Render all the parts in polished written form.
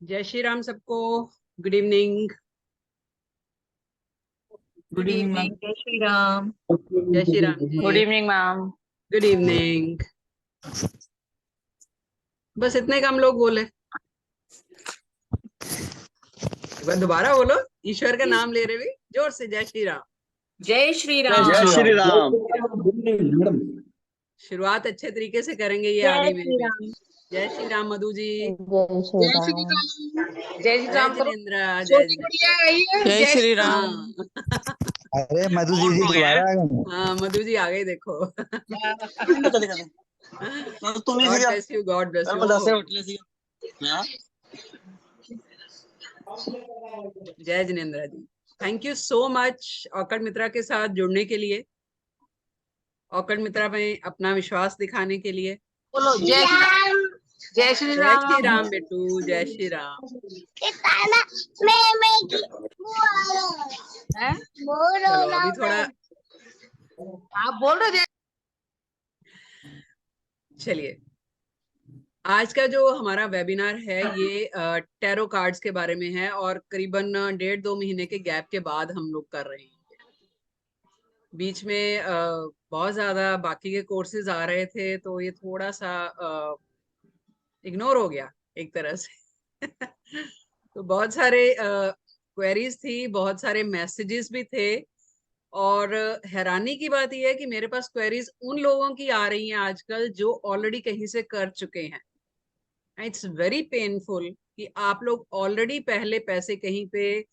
जय श्री राम सबको। Good evening. Good evening. जय श्री राम। जय श्री राम गुड जी। Evening ma'am. Good evening. बस इतने कम लोग बोले, एक बार दोबारा बोलो। ईश्वर का नाम ले रहे भी जोर से, जय श्री राम। जय श्री जय राम। श्री राम। शुरुआत अच्छे तरीके से करेंगे ये जय आदि में श्री भी। राम। जय श्री राम मधु जी। जय श्री राम। जय श्री जय राम करो। जिनेन्द्र। जय छोटी गुड़िया जिनेन्द्र। आई है। जय श्री राम। हाँ अरे मधु दीदी दोबारा आ गए। हाँ, मधु जी आ गए देखो। God bless you, God bless you. जय जिनेन्द्र जी। थैंक यू सो मच औकड़ मित्रा के साथ जुड़ने के लिए, औकड़ मित्रा में अपना विश्वास दिखाने के लिए। बोलो जय श्री राम। जय श्री जय श्री राम। राम बेटू, जय श्री राम। हैं? चलो अभी थोड़ा, आप बोल रहे थे। चलिए आज का जो हमारा वेबिनार है ये टैरो कार्ड्स के बारे में है और करीबन 1.5-2 महीने के गैप के बाद हम लोग कर रहे हैं। बीच में बहुत ज्यादा बाकी के कोर्सेज आ रहे थे तो ये थोड़ा सा इग्नोर हो गया एक तरह से। तो बहुत सारे क्वेरीज थी, बहुत सारे मैसेजेस भी थे और हैरानी की बात यह है कि मेरे पास क्वेरीज उन लोगों की आ रही हैं आजकल जो ऑलरेडी कहीं से कर चुके हैं। इट्स वेरी पेनफुल कि आप लोग ऑलरेडी पहले पैसे कहीं पे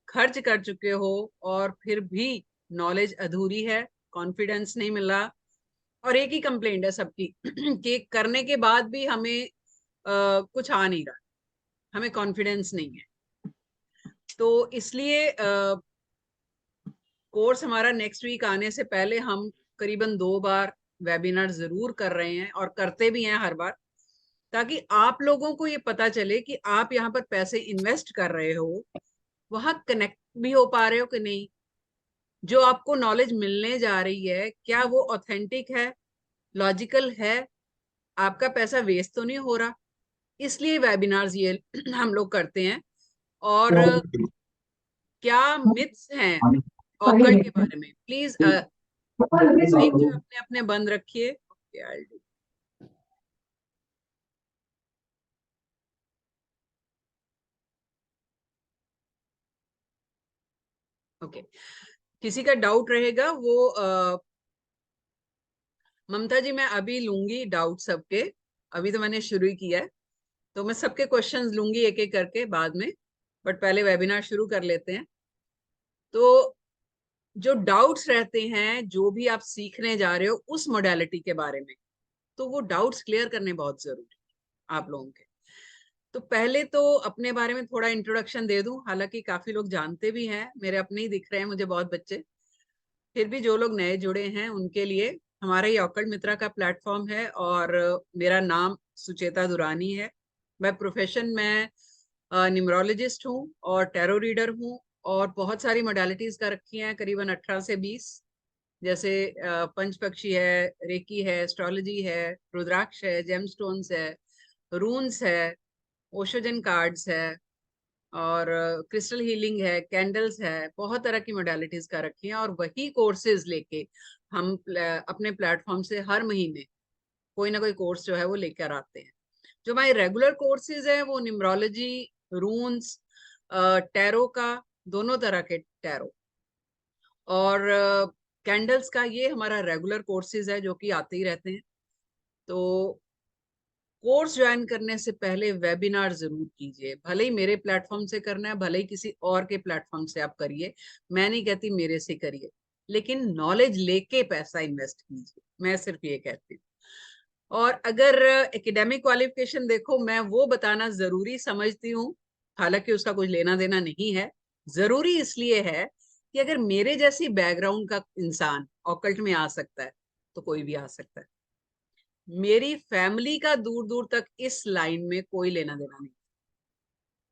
खर्च कर चुके हो और फिर भी नॉलेज अधूरी है, कॉन्फिडेंस नहीं मिला। और एक ही कंप्लेंट है सबकी कि करने के बाद भी हमें कुछ आ नहीं रहा, हमें कॉन्फिडेंस नहीं है। तो इसलिए कोर्स हमारा नेक्स्ट वीक आने से पहले हम करीबन 2 बार वेबिनार जरूर कर रहे हैं और करते भी हैं हर बार, ताकि आप लोगों को ये पता चले कि आप यहाँ पर पैसे इन्वेस्ट कर रहे हो, वहां कनेक्ट भी हो पा रहे हो कि नहीं, जो आपको नॉलेज मिलने जा रही है क्या वो ऑथेंटिक है, लॉजिकल है, आपका पैसा वेस्ट तो नहीं हो रहा। इसलिए वेबिनार्स ये हम लोग करते हैं। और क्या मिथ्स हैं ऑकल्ट के बारे में, प्लीज माइक जो अपने अपने बंद रखिए। ओके, किसी का डाउट रहेगा वो ममता जी मैं अभी लूंगी डाउट सबके। अभी तो मैंने शुरू ही किया है तो मैं सबके क्वेश्चंस लूंगी एक एक करके बाद में, बट पहले वेबिनार शुरू कर लेते हैं। तो जो डाउट्स रहते हैं, जो भी आप सीखने जा रहे हो उस मोडालिटी के बारे में, तो वो डाउट्स क्लियर करने बहुत जरूरी है आप लोगों के। तो पहले तो अपने बारे में थोड़ा इंट्रोडक्शन दे दूं, हालांकि काफी लोग जानते भी हैं, मेरे अपने ही दिख रहे हैं मुझे बहुत बच्चे, फिर भी जो लोग नए जुड़े हैं उनके लिए हमारा ये ऑकल्ट मित्रा का प्लेटफॉर्म है। और मेरा नाम सुचेता दुरानी है। मैं प्रोफेशन में न्यूमरोलॉजिस्ट हूँ और टैरो रीडर हूँ और बहुत सारी मोडालिटीज का रखी हैं, करीबन 18 से 20, जैसे पंच पक्षी है, रेकी है, एस्ट्रोलॉजी है, रुद्राक्ष है, जेमस्टोन्स है, रून्स है, ओशोजन कार्ड्स है और क्रिस्टल हीलिंग है, कैंडल्स है, बहुत तरह की मोडालिटीज का रखी हैं। और वही कोर्सेज लेके हम अपने प्लेटफॉर्म से हर महीने कोई ना कोई कोर्स जो है वो लेकर आते हैं। जो हमारे रेगुलर कोर्सेज है वो न्यूमरोलॉजी, रून्स, टैरो का, दोनों तरह के टैरो और कैंडल्स का, ये हमारा रेगुलर कोर्सेज है जो कि आते ही रहते हैं। तो कोर्स ज्वाइन करने से पहले वेबिनार जरूर कीजिए, भले ही मेरे प्लेटफॉर्म से करना है, भले ही किसी और के प्लेटफॉर्म से आप करिए, मैं नहीं कहती मेरे से करिए, लेकिन नॉलेज लेके पैसा इन्वेस्ट कीजिए, मैं सिर्फ ये कहती हूँ। और अगर एकेडमिक क्वालिफिकेशन देखो, मैं वो बताना जरूरी समझती हूँ, हालांकि उसका कुछ लेना देना नहीं है। जरूरी इसलिए है कि अगर मेरे जैसी बैकग्राउंड का इंसान ऑकल्ट में आ सकता है तो कोई भी आ सकता है। मेरी फैमिली का दूर दूर तक इस लाइन में कोई लेना देना नहीं,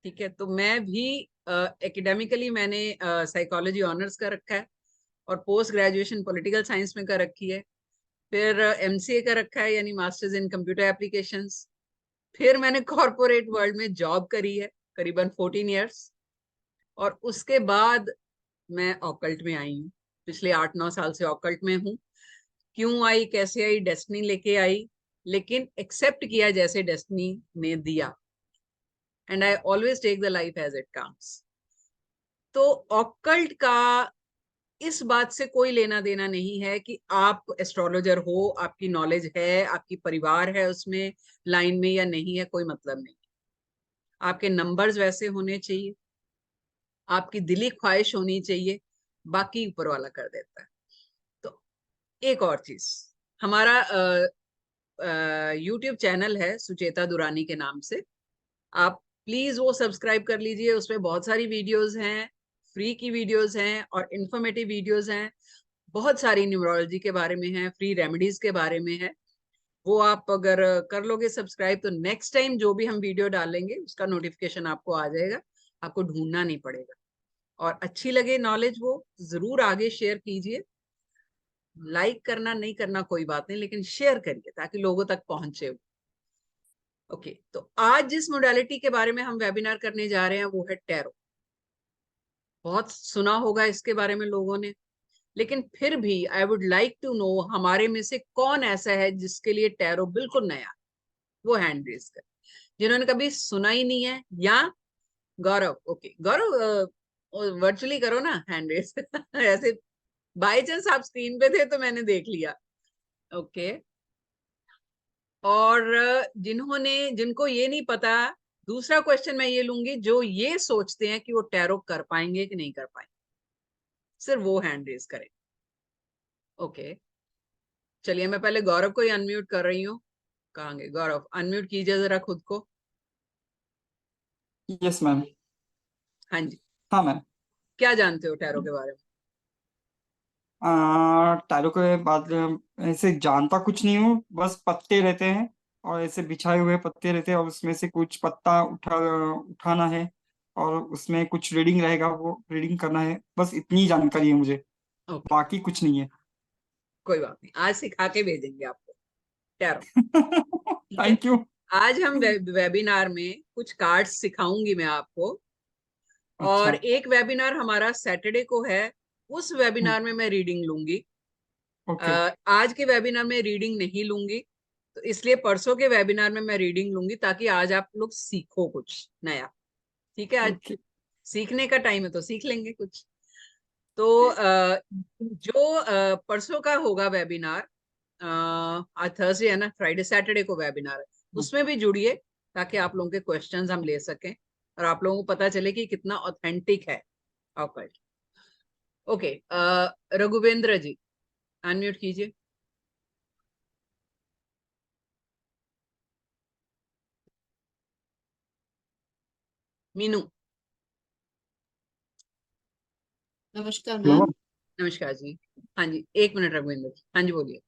ठीक है। तो मैं भी एकेडमिकली मैंने साइकोलॉजी ऑनर्स कर रखा है और पोस्ट ग्रेजुएशन पॉलिटिकल साइंस में कर रखी है, फिर एमसीए कर रखा है यानी मास्टर्स इन कंप्यूटर एप्लीकेशंस, फिर मैंने कॉरपोरेट वर्ल्ड में जॉब करी है करीबन 14 इयर्स, और उसके बाद मैं ऑकल्ट में आई हूँ। पिछले 8-9 साल से ऑकल्ट में हूँ। क्यों आई, कैसे आई, डेस्टिनी लेके आई, लेकिन एक्सेप्ट किया जैसे डेस्टिनी ने दिया। And I always take the life as it comes. तो ऑकल्ट का इस बात से कोई लेना देना नहीं है कि आप एस्ट्रोलॉजर हो, आपकी नॉलेज है, आपकी परिवार है उसमें लाइन में या नहीं है, कोई मतलब नहीं। आपके नंबर्स वैसे होने चाहिए, आपकी दिली ख्वाहिश होनी चाहिए, बाकी ऊपर वाला कर देता है। तो एक और चीज, हमारा यूट्यूब चैनल है सुचेता दुरानी के नाम से, आप प्लीज वो सब्सक्राइब कर लीजिए। उसमें बहुत सारी वीडियोस हैं, फ्री की वीडियोस हैं और इंफॉर्मेटिव वीडियोस हैं। बहुत सारी न्यूमरोलॉजी के बारे में है, फ्री रेमेडीज के बारे में है। वो आप अगर कर लोगे सब्सक्राइब तो नेक्स्ट टाइम जो भी हम वीडियो डालेंगे उसका नोटिफिकेशन आपको आ जाएगा, आपको ढूंढना नहीं पड़ेगा। और अच्छी लगे नॉलेज वो जरूर आगे शेयर कीजिए। लाइक करना नहीं करना कोई बात नहीं, लेकिन शेयर करिए ताकि लोगों तक पहुंचे। ओके, तो आज जिस मोडालिटी के बारे में हम वेबिनार करने जा रहे हैं वो है टैरो। बहुत सुना होगा इसके बारे में लोगों ने, लेकिन फिर भी I would like to know हमारे में से कौन ऐसा है जिसके लिए टैरो बिल्कुल नया, वो हैंड रेज कर, जिन्होंने कभी सुना ही नहीं है। या गौरव, ओके गौरव वर्चुअली करो ना हैंड रेज ऐसे बाय चांस आप स्क्रीन पे थे तो मैंने देख लिया। ओके, और जिनको ये नहीं पता, दूसरा क्वेश्चन मैं ये लूंगी, जो ये सोचते हैं कि वो टैरो कर पाएंगे कि नहीं कर पाएंगे, सिर्फ वो हैंड रेज करें। ओके, चलिए मैं पहले गौरव को ही अनम्यूट कर रही हूँ। कहाँ गए गौरव? अनम्यूट कीजिए जरा खुद को। Yes ma'am. हाँ जी, हाँ मैम। क्या जानते हो टैरो के बारे में? टैरो के बाद ऐसे जानता कुछ नहीं हूँ, बस पत्ते रहते हैं और ऐसे बिछाए हुए पत्ते रहते हैं और उसमें से कुछ पत्ता उठाना है और उसमें कुछ रीडिंग रहेगा, वो रीडिंग करना है, बस इतनी जानकारी है मुझे, ओके, बाकी कुछ नहीं है। कोई बात नहीं, आज सिखा के भेजेंगे आपको टैरो। ठीक है, थैंक यू। आज हम वेबिनार में कुछ कार्ड्स सिखाऊंगी मैं आपको, और अच्छा। एक वेबिनार हमारा सैटरडे को है, उस वेबिनार में मैं रीडिंग लूंगी। ओके। आज के वेबिनार में रीडिंग नहीं लूंगी, तो इसलिए परसों के वेबिनार में मैं रीडिंग लूंगी, ताकि आज आप लोग सीखो कुछ नया। ठीक है, आज ओके। सीखने का टाइम है तो सीख लेंगे कुछ। तो जो परसों का होगा वेबिनार, आज थर्सडे है ना, फ्राइडे सैटरडे को वेबिनार है, उसमें भी जुड़िए ताकि आप लोगों के क्वेश्चंस हम ले सकें और आप लोगों को पता चले कि कितना ऑथेंटिक है ऑकल्ट। ओके, रघुवेंद्र जी अनम्यूट कीजिए। मीनू, नमस्कार हेलो। मैम। नमस्कार जी। हाँ जी, एक मिनट रघुवेंद्र जी, हाँ जी बोलिए।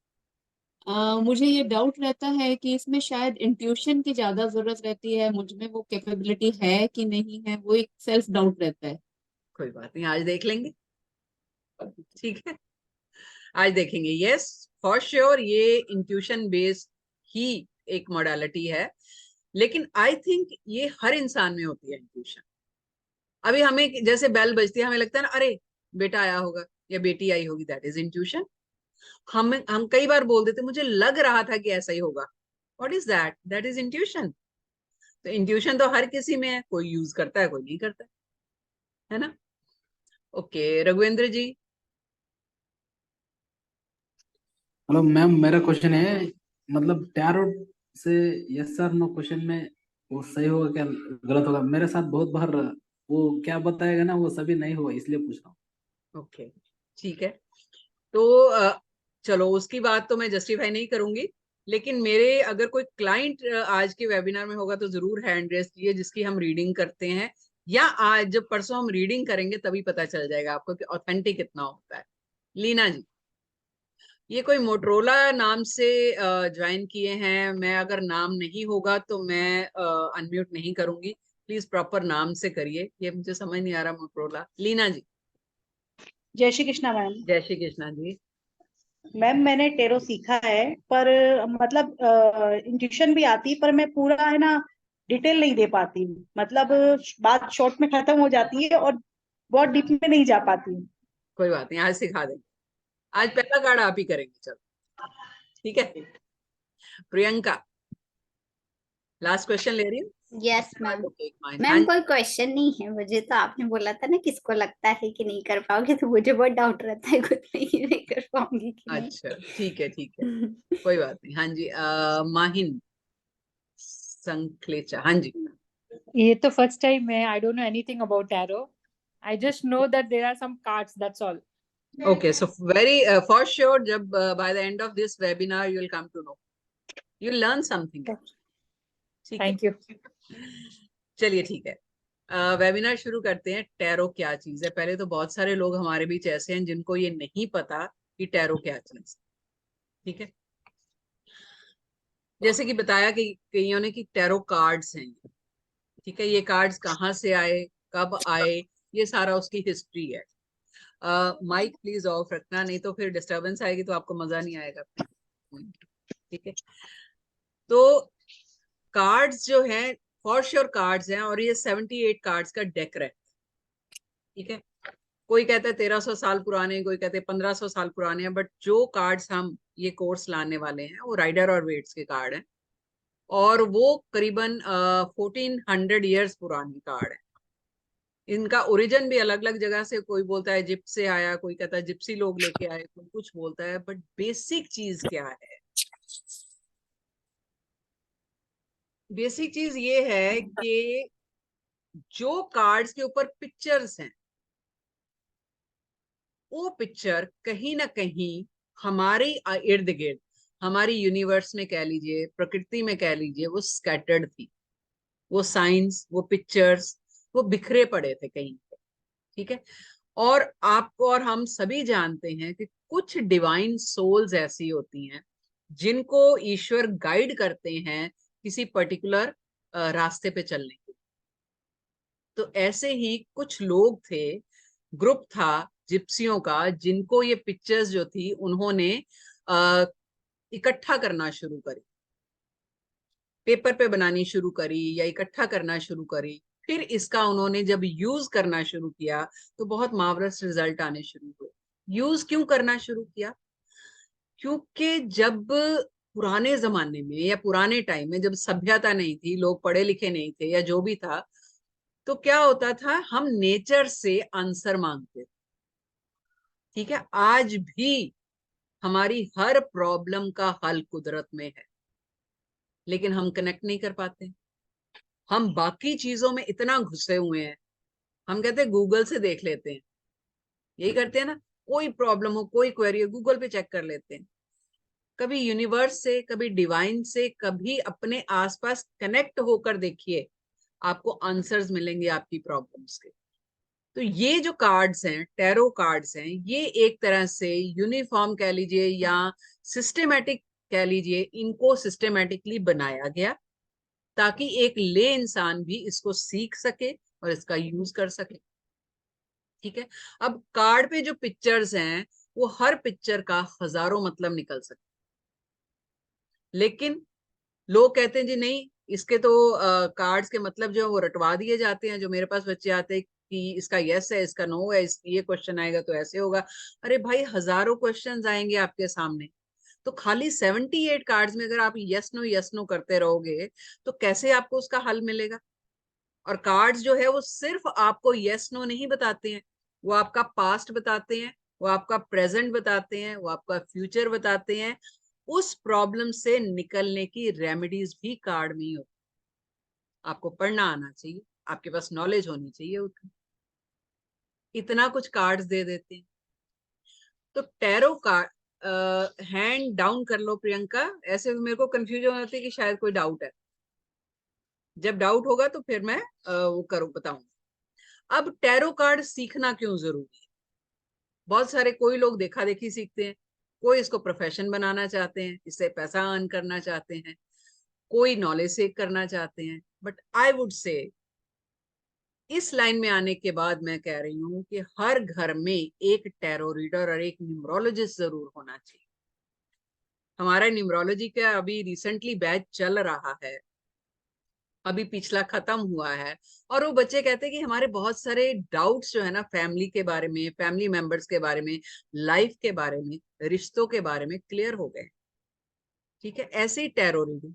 मुझे ये डाउट रहता है कि इसमें शायद इंट्यूशन की ज्यादा जरूरत रहती है, मुझ में वो कैपेबिलिटी है कि नहीं है, वो एक सेल्फ डाउट रहता है। कोई बात नहीं, आज देख लेंगे। ठीक है, आज देखेंगे। यस, फॉर श्योर ये इंट्यूशन बेस्ड ही एक मॉडलिटी है, लेकिन आई थिंक ये हर इंसान में होती है इंट्यूशन। अभी हमें जैसे बेल बजती है, हमें लगता है ना, अरे बेटा आया होगा या बेटी आई होगी, दैट इज इंट्यूशन। हम कई बार बोल देते मुझे लग रहा था कि ऐसा ही होगा, what is that? That is intuition. तो इंट्यूशन तो हर किसी में है, कोई यूज करता है कोई नहीं करता है ना। ओके, रघुवेंद्र जी। हेलो मैम, मेरा क्वेश्चन है, मतलब टैरो से यस सर नो क्वेश्चन में वो सही होगा क्या गलत होगा? मेरे साथ बहुत बार वो क्या बताएगा ना, वो सभी नहीं हुआ, इसलिए पूछ रहा हूँ। ओके, ठीक है। तो चलो उसकी बात तो मैं जस्टिफाई नहीं करूंगी, लेकिन मेरे अगर कोई क्लाइंट आज के वेबिनार में होगा तो जरूर हैंड रेस कीजिए जिसकी हम रीडिंग करते हैं, या आज जब परसों हम रीडिंग करेंगे तभी पता चल जाएगा आपको कि ऑथेंटिक कितना होता है। लीना जी, ये कोई मोटरोला नाम से ज्वाइन किए हैं, मैं अगर नाम नहीं होगा तो मैं अनम्यूट नहीं करूंगी, प्लीज प्रॉपर नाम से करिए, ये मुझे समझ नहीं आ रहा मोटरोला। लीना जी। जय श्री कृष्णा मैम। जय श्री कृष्णा जी। मैम मैंने टेरो सीखा है, पर मतलब इंट्यूशन भी आती, पर मैं पूरा है ना डिटेल नहीं दे पाती हूँ, मतलब बात शॉर्ट में खत्म हो जाती है और बहुत डीप में नहीं जा पाती हूँ। कोई बात नहीं, आज सिखा देंगे। आज पहला कार्ड आप ही करेंगे, चलो ठीक है। प्रियंका, लास्ट क्वेश्चन ले रही हूँ। Yes ma'am. हाँ मैम जी, कोई क्वेश्चन नहीं है मुझे, तो आपने बोला था ना किसको लगता है कि नहीं कर पाओगे, तो मुझे बहुत डाउट रहता है खुद में कि नहीं कर पाऊंगी कि नहीं। अच्छा ठीक है ठीक है, कोई बात नहीं। हाँ जी, माहिन संखलेचा, हाँ जी। ये तो फर्स्ट टाइम है, I don't know anything about tarot. I just know that there are some cards, that's all. Okay, so very for sure, जब by the end of this webinar you will come to know, you will learn something. ठीक है, Thank you. चलिए ठीक है। Webinar शुरू करते हैं। Tarot क्या चीज है? पहले तो बहुत सारे लोग हमारे बीच ऐसे हैं जिनको ये नहीं पता कि टैरो क्या चीज है। ठीक है, जैसे कि बताया कि कईयों ने कि टैरो कार्ड्स हैं। ठीक है, ये कार्ड्स कहाँ से आए, कब आए, ये सारा उसकी हिस्ट्री है। माइक प्लीज ऑफ रखना, नहीं तो फिर डिस्टरबेंस आएगी तो आपको मजा नहीं आएगा। ठीक है, तो कार्ड्स जो हैं फॉर श्योर कार्ड्स हैं, और ये 78 कार्ड्स का डेक रहता है। ठीक है, कोई कहता है 1300 साल पुराने, कोई कहते हैं 1500 साल पुराने हैं, बट जो कार्ड्स हम ये कोर्स लाने वाले हैं वो राइडर और वेट्स के कार्ड हैं, और वो करीबन 1400 ईयर्स पुराने कार्ड हैं। इनका ओरिजिन भी अलग अलग जगह से, कोई बोलता है इजिप्ट से आया, कोई कहता है जिप्सी लोग लेके आए, कोई कुछ बोलता है, बट बेसिक चीज क्या है? बेसिक चीज ये है कि जो कार्ड्स के ऊपर पिक्चर्स हैं, वो पिक्चर कहीं ना कहीं हमारे इर्द गिर्द, हमारी यूनिवर्स में कह लीजिए, प्रकृति में कह लीजिए, वो स्कैटर्ड थी। वो साइंस, वो पिक्चर्स, वो बिखरे पड़े थे कहीं पे। ठीक है, और आपको और हम सभी जानते हैं कि कुछ डिवाइन सोल्स ऐसी होती हैं जिनको ईश्वर गाइड करते हैं किसी पर्टिकुलर रास्ते पे चलने के। तो ऐसे ही कुछ लोग थे, ग्रुप था जिप्सियों का, जिनको ये पिक्चर्स जो थी उन्होंने इकट्ठा करना शुरू करी, पेपर पे बनानी शुरू करी या इकट्ठा करना शुरू करी। फिर इसका उन्होंने जब यूज करना शुरू किया तो बहुत मार्वलस रिजल्ट आने शुरू हुए। यूज क्यों करना शुरू किया? क्योंकि जब पुराने जमाने में या पुराने टाइम में जब सभ्यता नहीं थी, लोग पढ़े लिखे नहीं थे या जो भी था, तो क्या होता था, हम नेचर से आंसर मांगते थे। ठीक है, आज भी हमारी हर प्रॉब्लम का हल कुदरत में है, लेकिन हम कनेक्ट नहीं कर पाते। हम बाकी चीजों में इतना घुसे हुए हैं, हम कहते हैं गूगल से देख लेते हैं, यही करते हैं ना, कोई प्रॉब्लम हो, कोई क्वेरी हो, गूगल पे चेक कर लेते हैं। कभी यूनिवर्स से, कभी डिवाइन से, कभी अपने आसपास कनेक्ट होकर देखिए, आपको आंसर्स मिलेंगे आपकी प्रॉब्लम्स के। तो ये जो कार्ड्स हैं, टैरो कार्ड्स हैं, ये एक तरह से यूनिफॉर्म कह लीजिए या सिस्टेमेटिक कह लीजिए, इनको सिस्टेमेटिकली बनाया गया ताकि एक ले इंसान भी इसको सीख सके और इसका यूज कर सके। ठीक है, अब कार्ड पे जो पिक्चर्स हैं, वो हर पिक्चर का हजारों मतलब निकल सकता, लेकिन लोग कहते हैं जी नहीं, इसके तो कार्ड्स के मतलब जो है वो रटवा दिए जाते हैं। जो मेरे पास बच्चे आते हैं कि इसका यस है, इसका नो है, ये क्वेश्चन आएगा तो ऐसे होगा। अरे भाई, हजारों क्वेश्चंस आएंगे आपके सामने, तो खाली 78 कार्ड्स में अगर आप यस नो करते रहोगे तो कैसे आपको उसका हल मिलेगा? और कार्ड्स जो है वो सिर्फ आपको यस नो नहीं बताते हैं, वो आपका पास्ट बताते हैं, वो आपका प्रेजेंट बताते हैं, वो आपका फ्यूचर बताते हैं। उस प्रॉब्लम से निकलने की रेमेडीज भी कार्ड में ही होती। आपको पढ़ना आना चाहिए, आपके पास नॉलेज होनी चाहिए उतना। इतना कुछ कार्ड्स दे देते हैं। तो टैरो कार्ड हैंड डाउन कर लो प्रियंका, ऐसे मेरे को कंफ्यूजन होती है कि शायद कोई डाउट है। जब डाउट होगा तो फिर मैं वो करूँ बताऊंगा। अब टैरो कार्ड सीखना क्यों जरूरी है? बहुत सारे, कोई लोग देखा देखी सीखते हैं, कोई इसको प्रोफेशन बनाना चाहते हैं, इससे पैसा अर्न करना चाहते हैं, कोई नॉलेज से करना चाहते हैं। बट आई वुड से इस लाइन में आने के बाद मैं कह रही हूँ कि हर घर में एक टैरो रीडर और एक न्यूमरोलॉजिस्ट जरूर होना चाहिए। हमारा न्यूमरोलॉजी का अभी रिसेंटली बैच चल रहा है, अभी पिछला खत्म हुआ है, और वो बच्चे कहते हैं कि हमारे बहुत सारे डाउट्स जो है ना फैमिली के बारे में, फैमिली मेंबर्स के बारे में, लाइफ के बारे में, रिश्तों के बारे में क्लियर हो गए। ठीक है, ऐसे ही टैरो रीडिंग।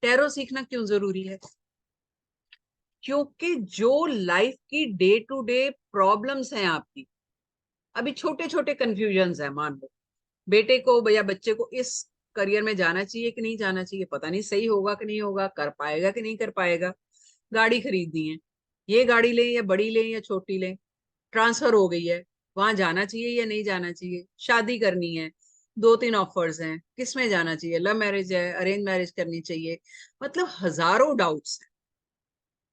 टैरो सीखना क्यों जरूरी है? क्योंकि जो लाइफ की डे टू डे प्रॉब्लम्स हैं आपकी, अभी छोटे छोटे कंफ्यूजन्स हैं, मान लो बेटे को या बच्चे को इस करियर में जाना चाहिए कि नहीं जाना चाहिए, पता नहीं सही होगा कि नहीं होगा, कर पाएगा कि नहीं कर पाएगा, गाड़ी खरीदनी है, ये गाड़ी लें या बड़ी लें या छोटी लें, ट्रांसफर हो गई है, वहां जाना चाहिए या नहीं जाना चाहिए, शादी करनी है, 2-3 ऑफर्स हैं, किस में जाना चाहिए, लव मैरिज है, अरेंज मैरिज करनी चाहिए, मतलब हजारों डाउट्स हैं।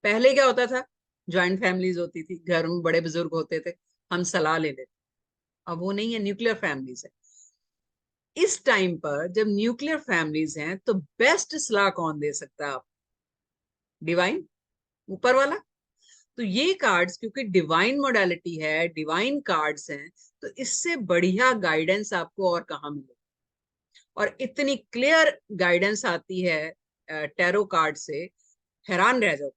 पहले क्या होता था, ज्वाइंट फैमिलीज होती थी, घर में बड़े बुजुर्ग होते थे, हम सलाह ले लेते। अब वो नहीं है, न्यूक्लियर फैमिलीज है। इस टाइम पर जब न्यूक्लियर फैमिलीज हैं तो बेस्ट सलाह कौन दे सकता है? आप, डिवाइन, ऊपर वाला। तो ये कार्ड्स क्योंकि डिवाइन मोडालिटी है, डिवाइन कार्ड्स हैं, तो इससे बढ़िया गाइडेंस आपको और कहाँ मिले? और इतनी क्लियर गाइडेंस आती है टैरो कार्ड से, हैरान रह जाओ।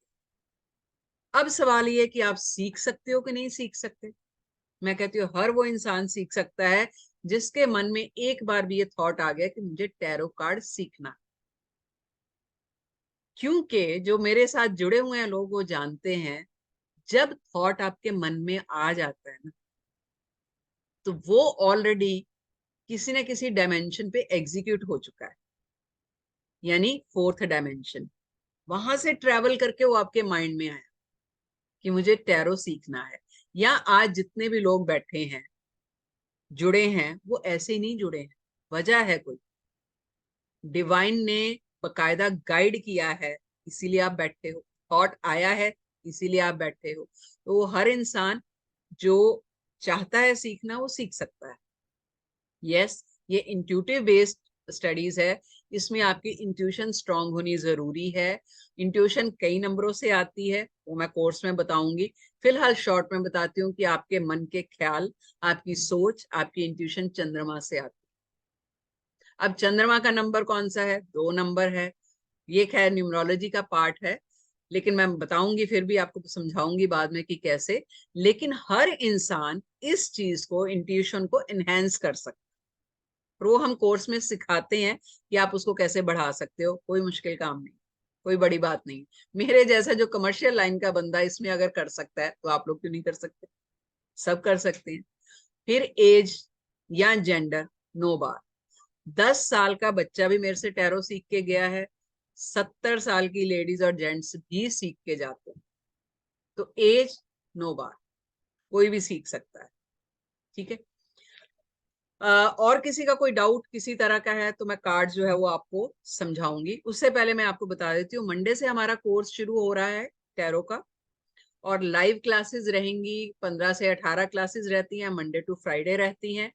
अब सवाल ये कि आप सीख सकते हो कि नहीं सीख सकते? मैं कहती हूँ हर वो इंसान सीख सकता है जिसके मन में एक बार भी ये थॉट आ गया कि मुझे टैरो कार्ड सीखना। क्योंकि जो मेरे साथ जुड़े हुए हैं लोग वो जानते हैं, जब थॉट आपके मन में आ जाता है ना, तो वो ऑलरेडी किसी न किसी डायमेंशन पे एग्जीक्यूट हो चुका है, यानी 4th डायमेंशन। वहां से ट्रेवल करके वो आपके माइंड में आया कि मुझे टैरो सीखना है। या आज जितने भी लोग बैठे हैं, जुड़े हैं, वो ऐसे ही नहीं जुड़े हैं, वजह है कोई। डिवाइन ने बकायदा गाइड किया है, इसीलिए आप बैठे हो, थॉट आया है इसीलिए आप बैठे हो। तो हर इंसान जो चाहता है सीखना वो सीख सकता है। यस, ये इंट्यूटिव बेस्ड स्टडीज है, इसमें आपकी इंट्यूशन स्ट्रांग होनी जरूरी है। इंट्यूशन कई नंबरों से आती है, वो मैं कोर्स में बताऊंगी। फिलहाल शॉर्ट में बताती हूँ कि आपके मन के ख्याल, आपकी सोच, आपकी इंट्यूशन चंद्रमा से आती है। अब चंद्रमा का नंबर कौन सा है? 2 नंबर है। ये खैर न्यूमरोलॉजी का पार्ट है, लेकिन मैं बताऊंगी, फिर भी आपको समझाऊंगी बाद में कि कैसे। लेकिन हर इंसान इस चीज को, इंट्यूशन को एनहेंस कर सकता है, और वो हम कोर्स में सिखाते हैं कि आप उसको कैसे बढ़ा सकते हो। कोई मुश्किल काम नहीं, कोई बड़ी बात नहीं। मेरे जैसा जो कमर्शियल लाइन का बंदा इसमें अगर कर सकता है, तो आप लोग क्यों नहीं कर सकते? सब कर सकते हैं। फिर एज या जेंडर, नो बार। 10 साल का बच्चा भी मेरे से टैरो सीख के गया है, 70 साल की लेडीज और जेंट्स भी सीख के जाते हैं। तो एज नो बार, कोई भी सीख सकता है। ठीक है। और किसी का कोई डाउट किसी तरह का है तो मैं कार्ड जो है वो आपको समझाऊंगी। उससे पहले मैं आपको बता देती हूँ, मंडे से हमारा कोर्स शुरू हो रहा है टैरो का, और लाइव क्लासेस रहेंगी। 15 से 18 क्लासेस रहती हैं, मंडे टू फ्राइडे रहती हैं।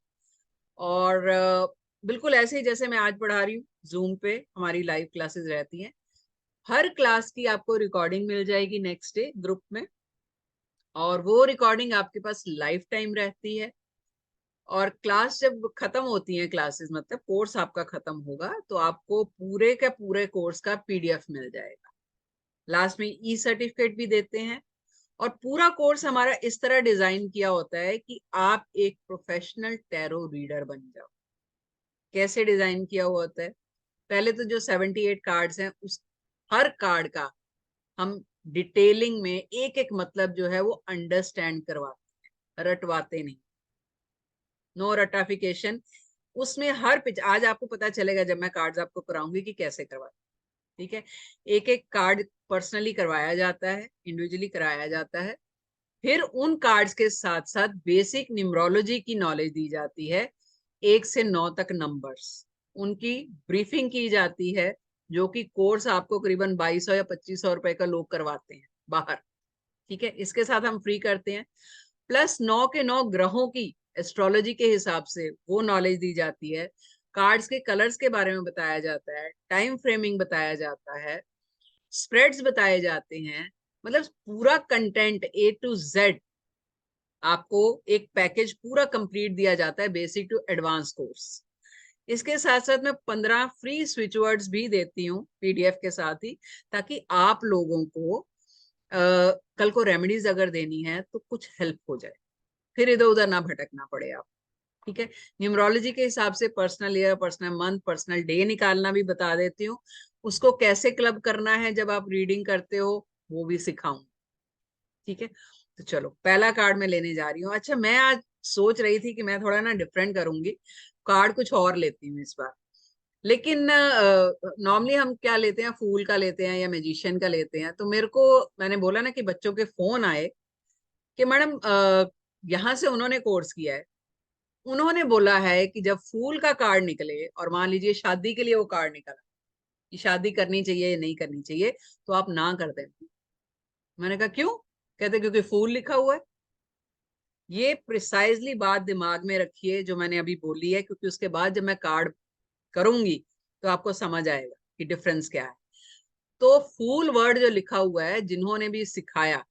और बिल्कुल ऐसे ही जैसे मैं आज पढ़ा रही हूँ, जूम पे हमारी लाइव क्लासेस रहती हैं। हर क्लास की आपको रिकॉर्डिंग मिल जाएगी नेक्स्ट डे ग्रुप में, और वो रिकॉर्डिंग आपके पास लाइफ टाइम रहती है। और क्लास जब खत्म होती है, क्लासेस मतलब कोर्स आपका खत्म होगा, तो आपको पूरे के पूरे कोर्स का पीडीएफ मिल जाएगा। लास्ट में ई सर्टिफिकेट भी देते हैं। और पूरा कोर्स हमारा इस तरह डिजाइन किया होता है कि आप एक प्रोफेशनल टैरो रीडर बन जाओ। कैसे डिजाइन किया हुआ होता है? पहले तो जो 78 कार्ड्स हैं, उस हर कार्ड का हम डिटेलिंग में एक एक मतलब जो है वो अंडरस्टैंड करवाते हैं, रटवाते नहीं, नो रटाफिकेशन। उसमें हर पिच आज आपको पता चलेगा जब मैं कार्ड्स आपको कराऊंगी कि कैसे करवाते। ठीक है, एक एक कार्ड पर्सनली करवाया जाता है, इंडिविजुअली कराया जाता है। फिर उन कार्ड्स के साथ साथ बेसिक न्यूमरोलॉजी की नॉलेज दी जाती है, 1 से 9 तक नंबर्स, उनकी ब्रीफिंग की जाती है, जो कि कोर्स आपको करीबन 2200 या 2500 रुपए का लोग करवाते हैं बाहर। ठीक है, इसके साथ हम फ्री करते हैं। प्लस 9 के 9 ग्रहों की एस्ट्रोलॉजी के हिसाब से वो नॉलेज दी जाती है। कार्ड्स के कलर्स के बारे में बताया जाता है, टाइम फ्रेमिंग बताया जाता है, स्प्रेड्स बताए जाते हैं। मतलब पूरा कंटेंट A to Z आपको एक पैकेज पूरा कंप्लीट दिया जाता है, बेसिक टू एडवांस कोर्स। इसके साथ साथ मैं 15 फ्री स्विच वर्ड्स भी देती हूँ पीडीएफ के साथ ही, ताकि आप लोगों को कल को रेमेडीज अगर देनी है तो कुछ हेल्प हो जाए, फिर इधर उधर ना भटकना पड़े आप। ठीक है, न्यूमरोलॉजी के हिसाब से personal year, personal month, personal day निकालना भी बता देती हूँ। उसको कैसे क्लब करना है जब आप रीडिंग करते हो वो भी सिखाऊं। ठीक है, तो चलो पहला कार्ड मैं लेने जा रही हूँ। अच्छा, मैं आज सोच रही थी कि मैं थोड़ा ना डिफरेंट करूंगी, कार्ड कुछ और लेती हूँ इस बार। लेकिन नॉर्मली हम क्या लेते हैं, फूल का लेते हैं या मैजिशियन का लेते हैं। तो मेरे को, मैंने बोला ना कि बच्चों के फोन आए कि मैडम यहाँ से उन्होंने कोर्स किया है, उन्होंने बोला है कि जब फूल का कार्ड निकले और मान लीजिए शादी के लिए वो कार्ड निकला कि शादी करनी चाहिए या नहीं करनी चाहिए, तो आप ना कर दें। मैंने कहा क्यों? कहते क्योंकि फूल लिखा हुआ है। ये प्रिसाइजली बात दिमाग में रखिए जो मैंने अभी बोली है, क्योंकि उसके बाद जब मैं कार्ड करूंगी तो आपको समझ आएगा कि डिफरेंस क्या है। तो फूल वर्ड जो लिखा हुआ है, जिन्होंने भी सिखाया,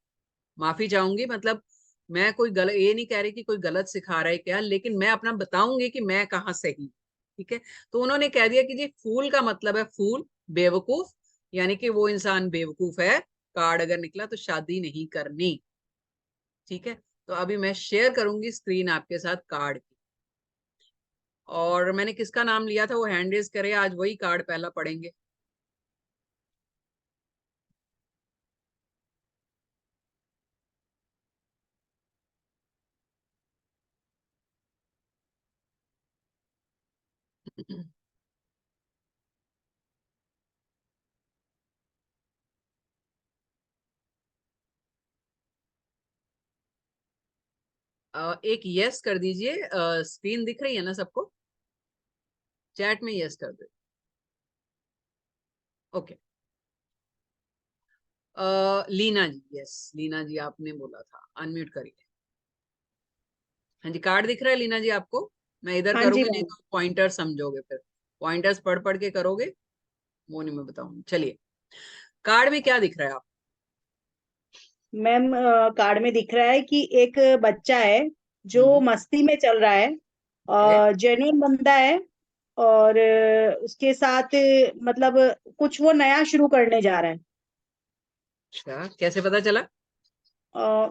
माफी चाहूंगी, मतलब मैं कोई गलत ये नहीं कह रही कि कोई गलत सिखा रहा है क्या, लेकिन मैं अपना बताऊंगी कि मैं कहाँ सही। ठीक है, तो उन्होंने कह दिया कि जी फूल का मतलब है फूल, बेवकूफ, यानी कि वो इंसान बेवकूफ है, कार्ड अगर निकला तो शादी नहीं करनी। ठीक है, तो अभी मैं शेयर करूंगी स्क्रीन आपके साथ कार्ड की। और मैंने किसका नाम लिया था वो हैंड रेज करे, आज वही कार्ड पहला पढ़ेंगे। एक यस कर दीजिए, स्क्रीन दिख रही है ना सबको? चैट में यस कर दे। ओके, लीना जी, यस लीना जी आपने बोला था, अनम्यूट करिए। हाँ जी, कार्ड दिख रहा है लीना जी आपको? मैं इधर हाँ जी करूंगी नहीं मैम। तो पॉइंटर समझोगे, फिर पॉइंटर्स पढ़ पढ़ के करोगे, वो नहीं मैं बताऊंगी। चलिए, कार्ड में क्या दिख रहा है आप? मैम कार्ड में दिख रहा है कि एक बच्चा है जो मस्ती में चल रहा है, और जेन्युइन बंदा है, और उसके साथ मतलब कुछ वो नया शुरू करने जा रहा है। अच्छा, कैसे पता चला?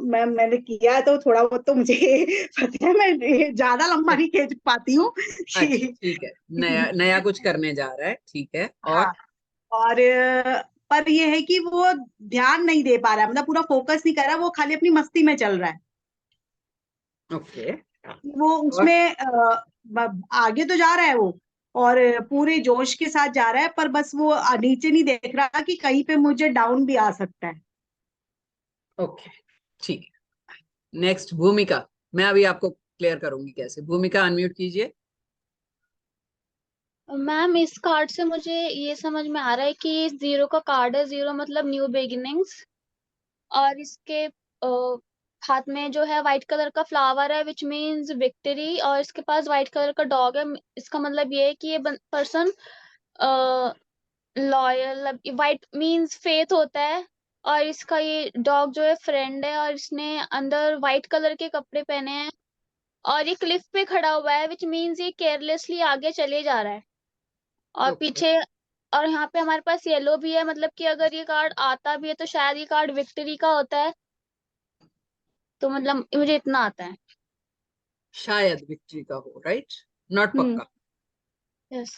मैम मैंने किया है तो थोड़ा बहुत तो मुझे पता है, मैं ज्यादा लंबा नहीं खींच पाती हूँ अच्छा ठीक है, नया नया कुछ करने जा रहा है, ठीक है। और हाँ, और पर ये है कि वो ध्यान नहीं दे पा रहा है, मतलब पूरा फोकस नहीं कर रहा, वो खाली अपनी मस्ती में चल रहा है। ओके, वो और उसमें आगे तो जा रहा है वो, और पूरे जोश के साथ जा रहा है, पर बस वो नीचे नहीं देख रहा कि कहीं पे मुझे डाउन भी आ सकता है। ओके ठीक है। नेक्स्ट भूमिका, मैं अभी आपको क्लियर करूंगी कैसे। भूमिका अनम्यूट कीजिए। मैम इस कार्ड से मुझे ये समझ में आ रहा है कि ये 0 का कार्ड है। 0 मतलब न्यू बिगिनिंग्स, और इसके हाथ में जो है व्हाइट कलर का फ्लावर है विच मीन्स विक्ट्री, और इसके पास व्हाइट कलर का डॉग है। इसका मतलब ये है कि ये person loyal, white means faith होता है, और इसका ये डॉग जो है फ्रेंड है, और इसने अंदर व्हाइट कलर के कपड़े पहने हैं, और ये क्लिफ पे खड़ा हुआ है विच मीन्स ये केयरलेसली आगे चले जा रहा है। और पीछे, और यहाँ पे हमारे पास येलो भी है, मतलब कि अगर ये कार्ड आता भी है तो शायद ये कार्ड विक्ट्री का होता है। तो मतलब मुझे इतना आता है। शायद विक्ट्री का हो, राइट, नॉट पक्का। यस।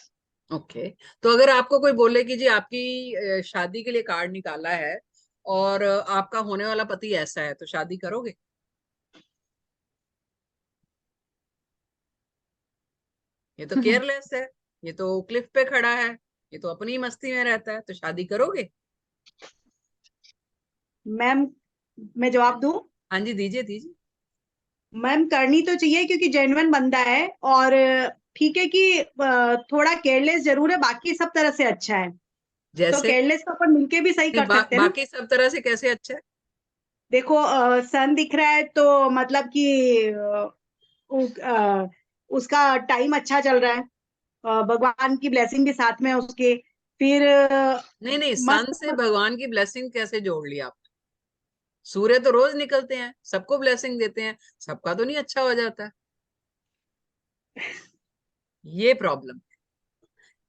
ओके, तो अगर आपको कोई बोले कि जी आपकी शादी के लिए कार्ड निकाला है और आपका होने वाला पति ऐसा है, तो शादी करोगे? ये तो केयरलेस है, ये तो क्लिफ पे खड़ा है, ये तो अपनी मस्ती में रहता है, तो शादी करोगे? मैम मैं जवाब दूं? हाँ जी, दीजिए दीजिए। मैम करनी तो चाहिए क्योंकि जेन्युइन बंदा है, और ठीक है कि थोड़ा केयरलेस जरूर है, बाकी सब तरह से अच्छा है। तो जैसे केयरलेस को अपन मिलके भी सही कर सकते हैं ना। बाकी सब तरह से कैसे अच्छा है? देखो सन दिख रहा है तो मतलब कि उसका टाइम अच्छा चल रहा है, भगवान की ब्लेसिंग भी साथ में है उसके। फिर नहीं नहीं, सन से मस्त। भगवान की ब्लेसिंग कैसे जोड़ लिया आप? सूर्य तो रोज निकलते हैं, सबको ब्लेसिंग देते हैं, सबका तो नहीं अच्छा हो जाता, ये प्रॉब्लम।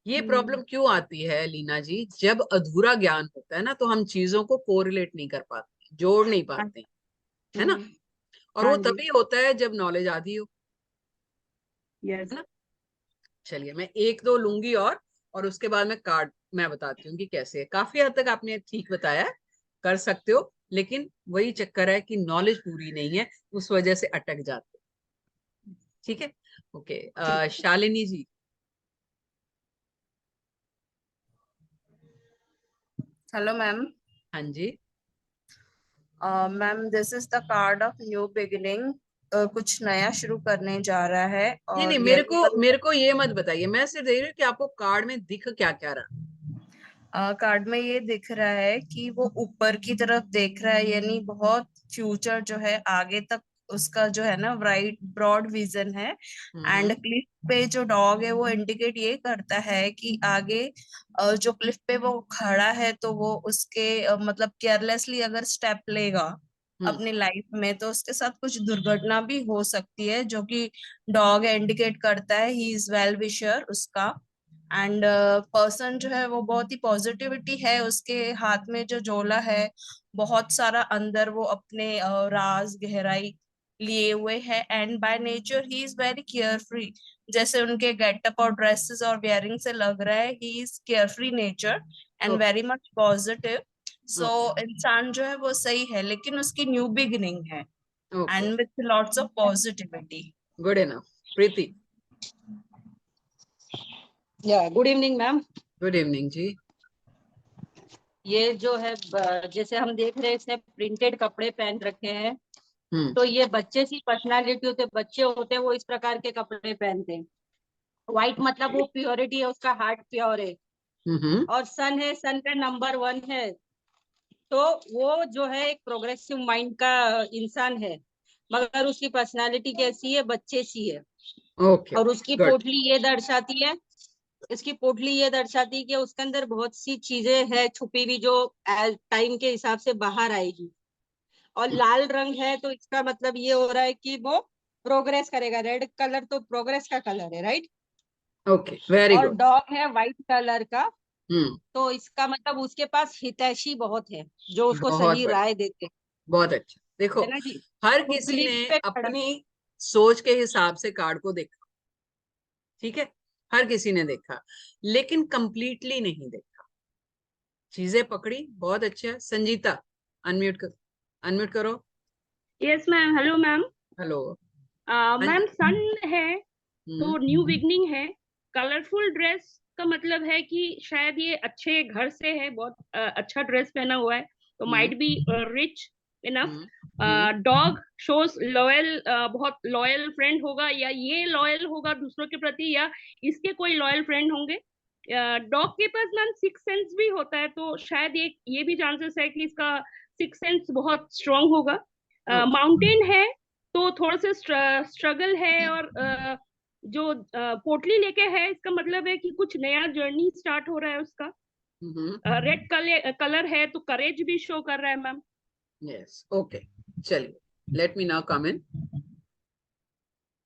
ये प्रॉब्लम क्यों आती है लीना जी? जब अधूरा ज्ञान होता है ना, तो हम चीजों को कोरिलेट नहीं कर पाते, जोड़ नहीं पाते, है ना? और वो हाँ जी। तभी होता है जब नॉलेज आधी हो, यस। है ना? चलिए मैं एक दो लूंगी और उसके बाद में कार्ड मैं बताती हूँ कि कैसे है। काफी हद तक आपने ठीक बताया है, कर सकते हो, लेकिन वही चक्कर है कि नॉलेज पूरी नहीं है, उस वजह से अटक जाते हो। ठीक है, okay. Shalini ji. Hello ma'am. हाँ जी। Ma'am this is the card of new beginning. कुछ नया शुरू करने जा रहा है नहीं नहीं, और मेरे को ये मत बताइए, मैं सिर्फ देख रही हूँ कि आपको कार्ड में दिख क्या क्या रहा। कार्ड में ये दिख रहा है कि वो ऊपर की तरफ देख रहा है, यानी बहुत फ्यूचर जो है आगे तक उसका जो है ना ब्राइट ब्रॉड विजन है। एंड क्लिफ पे जो डॉग है वो इंडिकेट ये करता है कि आगे जो क्लिफ पे वो खड़ा है तो वो उसके मतलब केयरलेसली अगर स्टेप लेगा अपनी लाइफ में तो उसके साथ कुछ दुर्घटना भी हो सकती है, जो कि डॉग इंडिकेट करता है ही इज वेल विशर उसका। एंड पर्सन जो है वो बहुत ही पॉजिटिविटी है, उसके हाथ में जो झोला है बहुत सारा अंदर वो अपने राज गहराई लिए हुए है। And by nature he is very carefree, जैसे उनके गेटअप और ड्रेसेस और वेयरिंग से लग रहा है he is carefree nature and very much positive. So इंसान जो है वो सही है, लेकिन उसकी न्यू बिगिनिंग है and with lots of positivity. Good enough. Preeti. Yeah good evening ma'am. Good evening जी। ये जो है जैसे हम देख रहे हैं इसने प्रिंटेड कपड़े पहन रखे हैं, तो ये बच्चे सी पर्सनालिटी होते, बच्चे होते हैं वो इस प्रकार के कपड़े पहनते हैं। व्हाइट मतलब वो प्योरिटी है, उसका हार्ट प्योर है। और सन है, सन का नंबर 1 है, तो वो जो है एक प्रोग्रेसिव माइंड का इंसान है, मगर उसकी पर्सनालिटी कैसी है? बच्चे सी है। और उसकी पोटली ये दर्शाती है, इसकी पोटली ये दर्शाती है कि उसके अंदर बहुत सी चीजें है छुपी हुई जो टाइम के हिसाब से बाहर आएगी। और लाल रंग है तो इसका मतलब ये हो रहा है कि वो प्रोग्रेस करेगा। रेड कलर तो प्रोग्रेस का कलर है, राइट? ओके, वेरी और गुड। डॉग है व्हाइट कलर का, तो इसका मतलब उसके पास हितैषी बहुत है जो उसको बहुत सही बढ़िया, राय देते, बहुत अच्छा। देखो, है ना जी? हर तो किसी क्लिप ने पे खड़ा, अपनी सोच के हिसाब से कार्ड को देखा, ठीक है? हर किसी ने देखा, लेकिन कंप्लीटली नहीं देखा। चीजें पकड़ी, बहुत अच्छा। संजीता, अनम्यूट कर, अनम्यूट करो। Yes ma'am. Hello ma'am. Hello ma'am sun है तो न्यू बिगनिंग है। कलरफुल ड्रेस का मतलब है कि शायद ये अच्छे घर से है, बहुत अच्छा ड्रेस पहना हुआ है, तो might be rich enough. Dog shows loyal, बहुत लॉयल फ्रेंड होगा, या ये लॉयल होगा दूसरों के प्रति, या इसके कोई लॉयल फ्रेंड होंगे। डॉग के पास मैम सिक्स सेंस भी होता है, तो शायद ये भी चांसेस है कि इसका सिक्स सेंस बहुत स्ट्रांग होगा। माउंटेन है तो थोड़ा सा स्ट्रगल है, और जो पोटली लेके है इसका मतलब है कि कुछ नया जर्नी स्टार्ट हो रहा है उसका। रेड कलर है तो करेज भी शो कर रहा है मैम। Yes, okay. चलिए, लेट मी नाउ कम इन।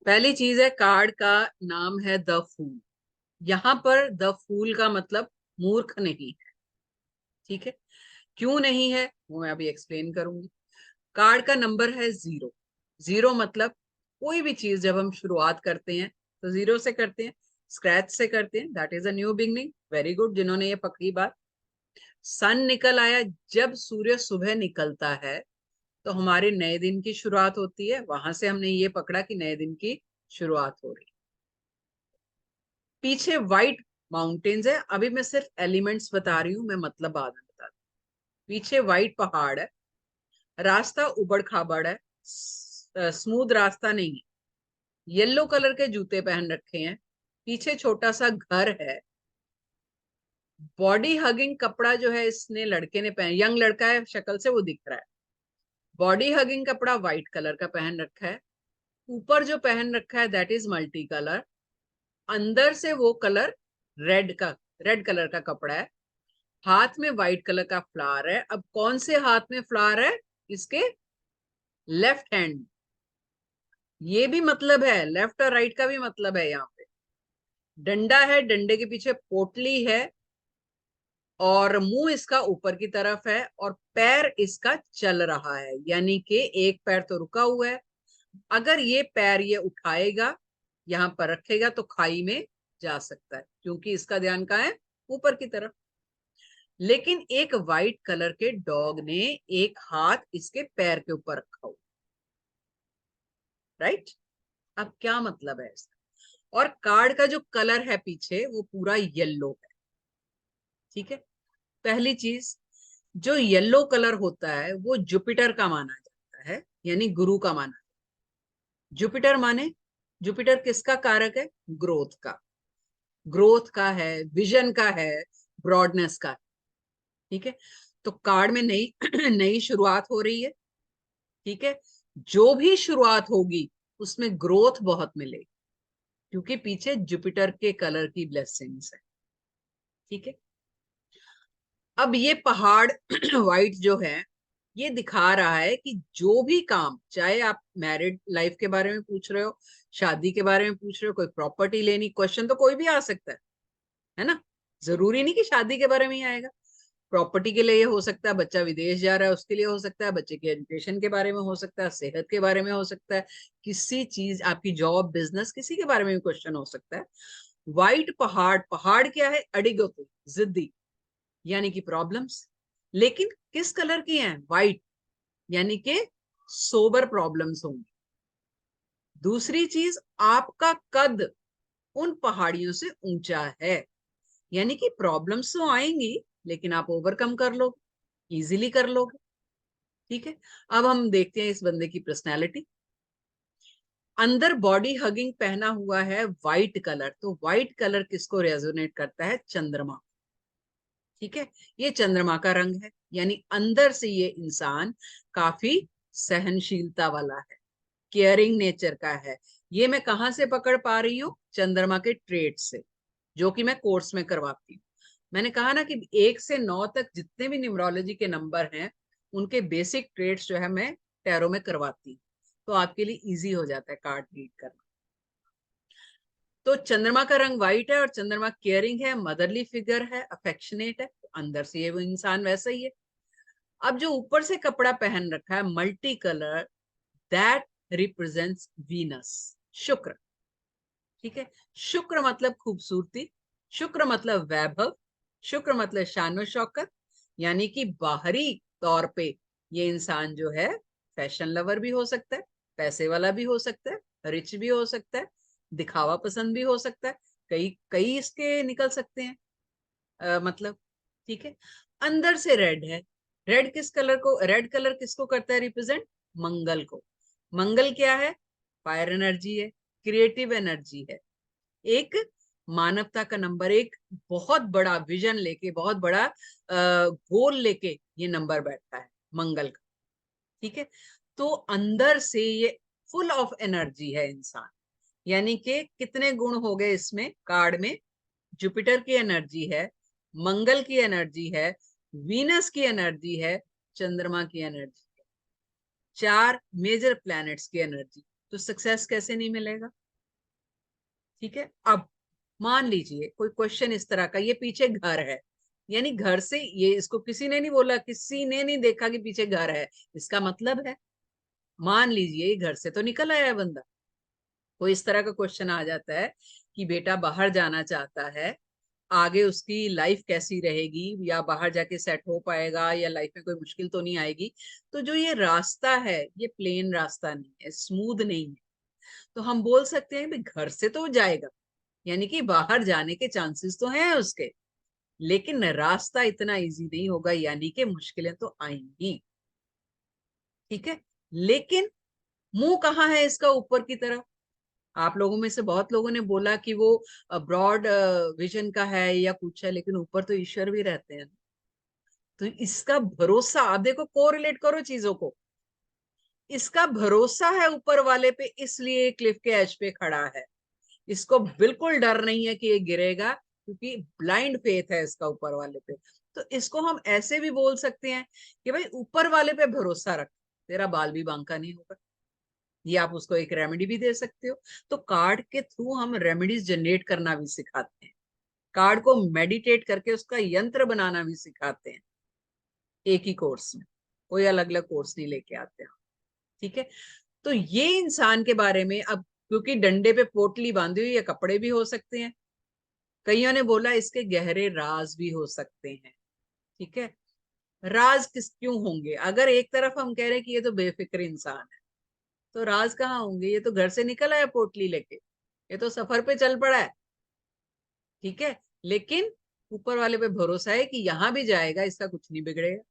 पहली चीज है, कार्ड का नाम है द फूल। यहां पर द फूल का मतलब मूर्ख नहीं है, ठीक है? क्यों नहीं है वो मैं अभी एक्सप्लेन करूंगी। कार्ड का नंबर है 0। 0 मतलब कोई भी चीज जब हम शुरुआत करते हैं तो 0 से करते हैं, स्क्रैच से करते हैं, that is a new beginning. Very good जिन्होंने ये पकड़ी बात। सन निकल आया, जब सूर्य सुबह निकलता है तो हमारे नए दिन की शुरुआत होती है, वहां से हमने ये पकड़ा कि नए दिन की शुरुआत हो रही। पीछे व्हाइट माउंटेन्स है, अभी मैं सिर्फ एलिमेंट्स बता रही हूँ, मैं मतलब बाद में बता दूँ। पीछे व्हाइट पहाड़ है, रास्ता उबड़ खाबड़ है, स्मूथ रास्ता नहीं है। येलो कलर के जूते पहन रखे हैं, पीछे छोटा सा घर है। बॉडी हगिंग कपड़ा जो है इसने, लड़के ने पहन, यंग लड़का है शक्ल से वो दिख रहा है। बॉडी हगिंग कपड़ा व्हाइट कलर का पहन रखा है। ऊपर जो पहन रखा है दैट इज मल्टी कलर, अंदर से वो कलर रेड कलर का कपड़ा है। हाथ में व्हाइट कलर का फ्लावर है। अब कौन से हाथ में फ्लावर है? इसके लेफ्ट हैंड। ये भी मतलब है, लेफ्ट और राइट का भी मतलब है यहाँ पे। डंडा है, डंडे के पीछे पोटली है और मुंह इसका ऊपर की तरफ है और पैर इसका चल रहा है, यानी कि एक पैर तो रुका हुआ है। अगर ये पैर ये उठाएगा, यहां पर रखेगा तो खाई में जा सकता है, क्योंकि इसका ध्यान कहाँ है, ऊपर की तरफ। लेकिन एक वाइट कलर के डॉग ने एक हाथ इसके पैर के ऊपर रखा हुआ, राइट। अब क्या मतलब है इसका? और कार्ड का जो कलर है पीछे वो पूरा येलो है, ठीक है। पहली चीज, जो येलो कलर होता है वो जुपिटर का माना जाता है, यानी गुरु का माना जाता है। जुपिटर माने, जुपिटर किसका कारक है? ग्रोथ का, ग्रोथ का है, विजन का है, ब्रॉडनेस का है, ठीक है। तो कार्ड में नई नई शुरुआत हो रही है, ठीक है। जो भी शुरुआत होगी उसमें ग्रोथ बहुत मिलेगी, क्योंकि पीछे जुपिटर के कलर की ब्लेसिंग्स है, ठीक है। अब ये पहाड़ वाइट जो है, ये दिखा रहा है कि जो भी काम, चाहे आप मैरिड लाइफ के बारे में पूछ रहे हो, शादी के बारे में पूछ रहे हो, कोई प्रॉपर्टी लेनी, क्वेश्चन तो कोई भी आ सकता है ना। जरूरी नहीं कि शादी के बारे में ही आएगा। प्रॉपर्टी के लिए हो सकता है, बच्चा विदेश जा रहा है उसके लिए हो सकता है, बच्चे के एजुकेशन के बारे में हो सकता है, सेहत के बारे में हो सकता है, किसी चीज, आपकी जॉब, बिजनेस, किसी के बारे में भी क्वेश्चन हो सकता है। व्हाइट पहाड़, पहाड़ क्या है? अडिगोते, जिद्दी, यानी कि प्रॉब्लम्स। लेकिन किस कलर की हैं? व्हाइट, यानी कि सोबर प्रॉब्लम्स होंगी। दूसरी चीज, आपका कद उन पहाड़ियों से ऊंचा है, यानी कि प्रॉब्लम्स तो आएंगी लेकिन आप ओवरकम कर लोगे, इजीली कर लोगे, ठीक है। अब हम देखते हैं इस बंदे की पर्सनैलिटी। अंदर बॉडी हगिंग पहना हुआ है व्हाइट कलर, तो व्हाइट कलर किसको रेजोनेट करता है? चंद्रमा, ठीक है। ये चंद्रमा का रंग है, यानी अंदर से ये इंसान काफी सहनशीलता वाला है, केयरिंग नेचर का है। ये मैं कहाँ से पकड़ पा रही हूँ? चंद्रमा के ट्रेट से, जो कि मैं कोर्स में करवाती हूँ। मैंने कहा ना कि 1 से 9 तक जितने भी न्यूमरोलॉजी के नंबर हैं, उनके बेसिक ट्रेट्स जो है मैं टैरो में करवाती हूँ, तो आपके लिए इजी हो जाता है कार्ड रीड करना। तो चंद्रमा का रंग व्हाइट है और चंद्रमा केयरिंग है, मदरली फिगर है, अफेक्शनेट है, तो अंदर से ये वो इंसान वैसा ही है। अब जो ऊपर से कपड़ा पहन रखा है multi colour, that represents Venus, शुक्र, ठीक है। शुक्र मतलब खूबसूरती, शुक्र मतलब वैभव, शुक्र मतलब शान शौकत, यानी कि बाहरी तौर पे ये इंसान जो है फैशन लवर भी हो सकता है, पैसे वाला भी हो सकता है, रिच भी हो सकता है, दिखावा पसंद भी हो सकता है, कई कई इसके निकल सकते हैं मतलब, ठीक है। अंदर से रेड है, रेड किस कलर को, रेड कलर किसको करता है रिप्रेजेंट? मंगल को। मंगल क्या है? फायर एनर्जी है, क्रिएटिव एनर्जी है, एक मानवता का नंबर, एक बहुत बड़ा विजन लेके, बहुत बड़ा गोल लेके ये नंबर बैठता है मंगल का, ठीक है। तो अंदर से ये फुल ऑफ एनर्जी है इंसान, यानी कि कितने गुण हो गए इसमें कार्ड में? जुपिटर की एनर्जी है, मंगल की एनर्जी है, वीनस की एनर्जी है, चंद्रमा की एनर्जी है, 4 मेजर प्लैनेट्स की एनर्जी। तो सक्सेस कैसे नहीं मिलेगा, ठीक है। अब मान लीजिए कोई क्वेश्चन इस तरह का, ये पीछे घर है, यानी घर से, ये इसको किसी ने नहीं बोला, किसी ने नहीं देखा कि पीछे घर है, इसका मतलब है, मान लीजिए घर से तो निकल आया बंदा। कोई इस तरह का क्वेश्चन आ जाता है कि बेटा बाहर जाना चाहता है, आगे उसकी लाइफ कैसी रहेगी, या बाहर जाके सेट हो पाएगा, या लाइफ में कोई मुश्किल तो नहीं आएगी। तो जो ये रास्ता है ये प्लेन रास्ता नहीं है, स्मूथ नहीं है। तो हम बोल सकते हैं भी घर से तो जाएगा, यानी कि बाहर जाने के चांसेस तो हैं उसके, लेकिन रास्ता इतना इजी नहीं होगा, यानी कि मुश्किलें तो आएंगी, ठीक है। लेकिन मुंह कहाँ है इसका? ऊपर की तरफ। आप लोगों में से बहुत लोगों ने बोला कि वो ब्रॉड विजन का है या कुछ है, लेकिन ऊपर तो ईश्वर भी रहते हैं। तो इसका भरोसा, आप देखो, कोरिलेट करो चीजों को, इसका भरोसा है ऊपर वाले पे, इसलिए क्लिफ के एज पे खड़ा है। इसको बिल्कुल डर नहीं है कि ये गिरेगा, क्योंकि ब्लाइंड फेथ है इसका ऊपर वाले पे। तो इसको हम ऐसे भी बोल सकते हैं कि भाई ऊपर वाले पे भरोसा रख, तेरा बाल भी बांका नहीं होगा, ये आप उसको एक रेमेडी भी दे सकते हो। तो कार्ड के थ्रू हम रेमेडीज जनरेट करना भी सिखाते हैं, कार्ड को मेडिटेट करके उसका यंत्र बनाना भी सिखाते हैं, एक ही कोर्स में, कोई अलग अलग कोर्स नहीं लेके आते हैं। ठीक है, तो ये इंसान के बारे में। अब क्योंकि डंडे पे पोटली बांधी हुई है, कपड़े भी हो सकते हैं, कईयों ने बोला इसके गहरे राज भी हो सकते हैं। ठीक है, राज क्यों होंगे? अगर एक तरफ हम कह रहे हैं कि ये तो बेफिक्र इंसान है, तो राज कहाँ होंगे? ये तो घर से निकल आया पोटली लेके, ये तो सफर पे चल पड़ा है। ठीक है, लेकिन ऊपर वाले पे भरोसा है कि यहां भी जाएगा, इसका कुछ नहीं बिगड़ेगा।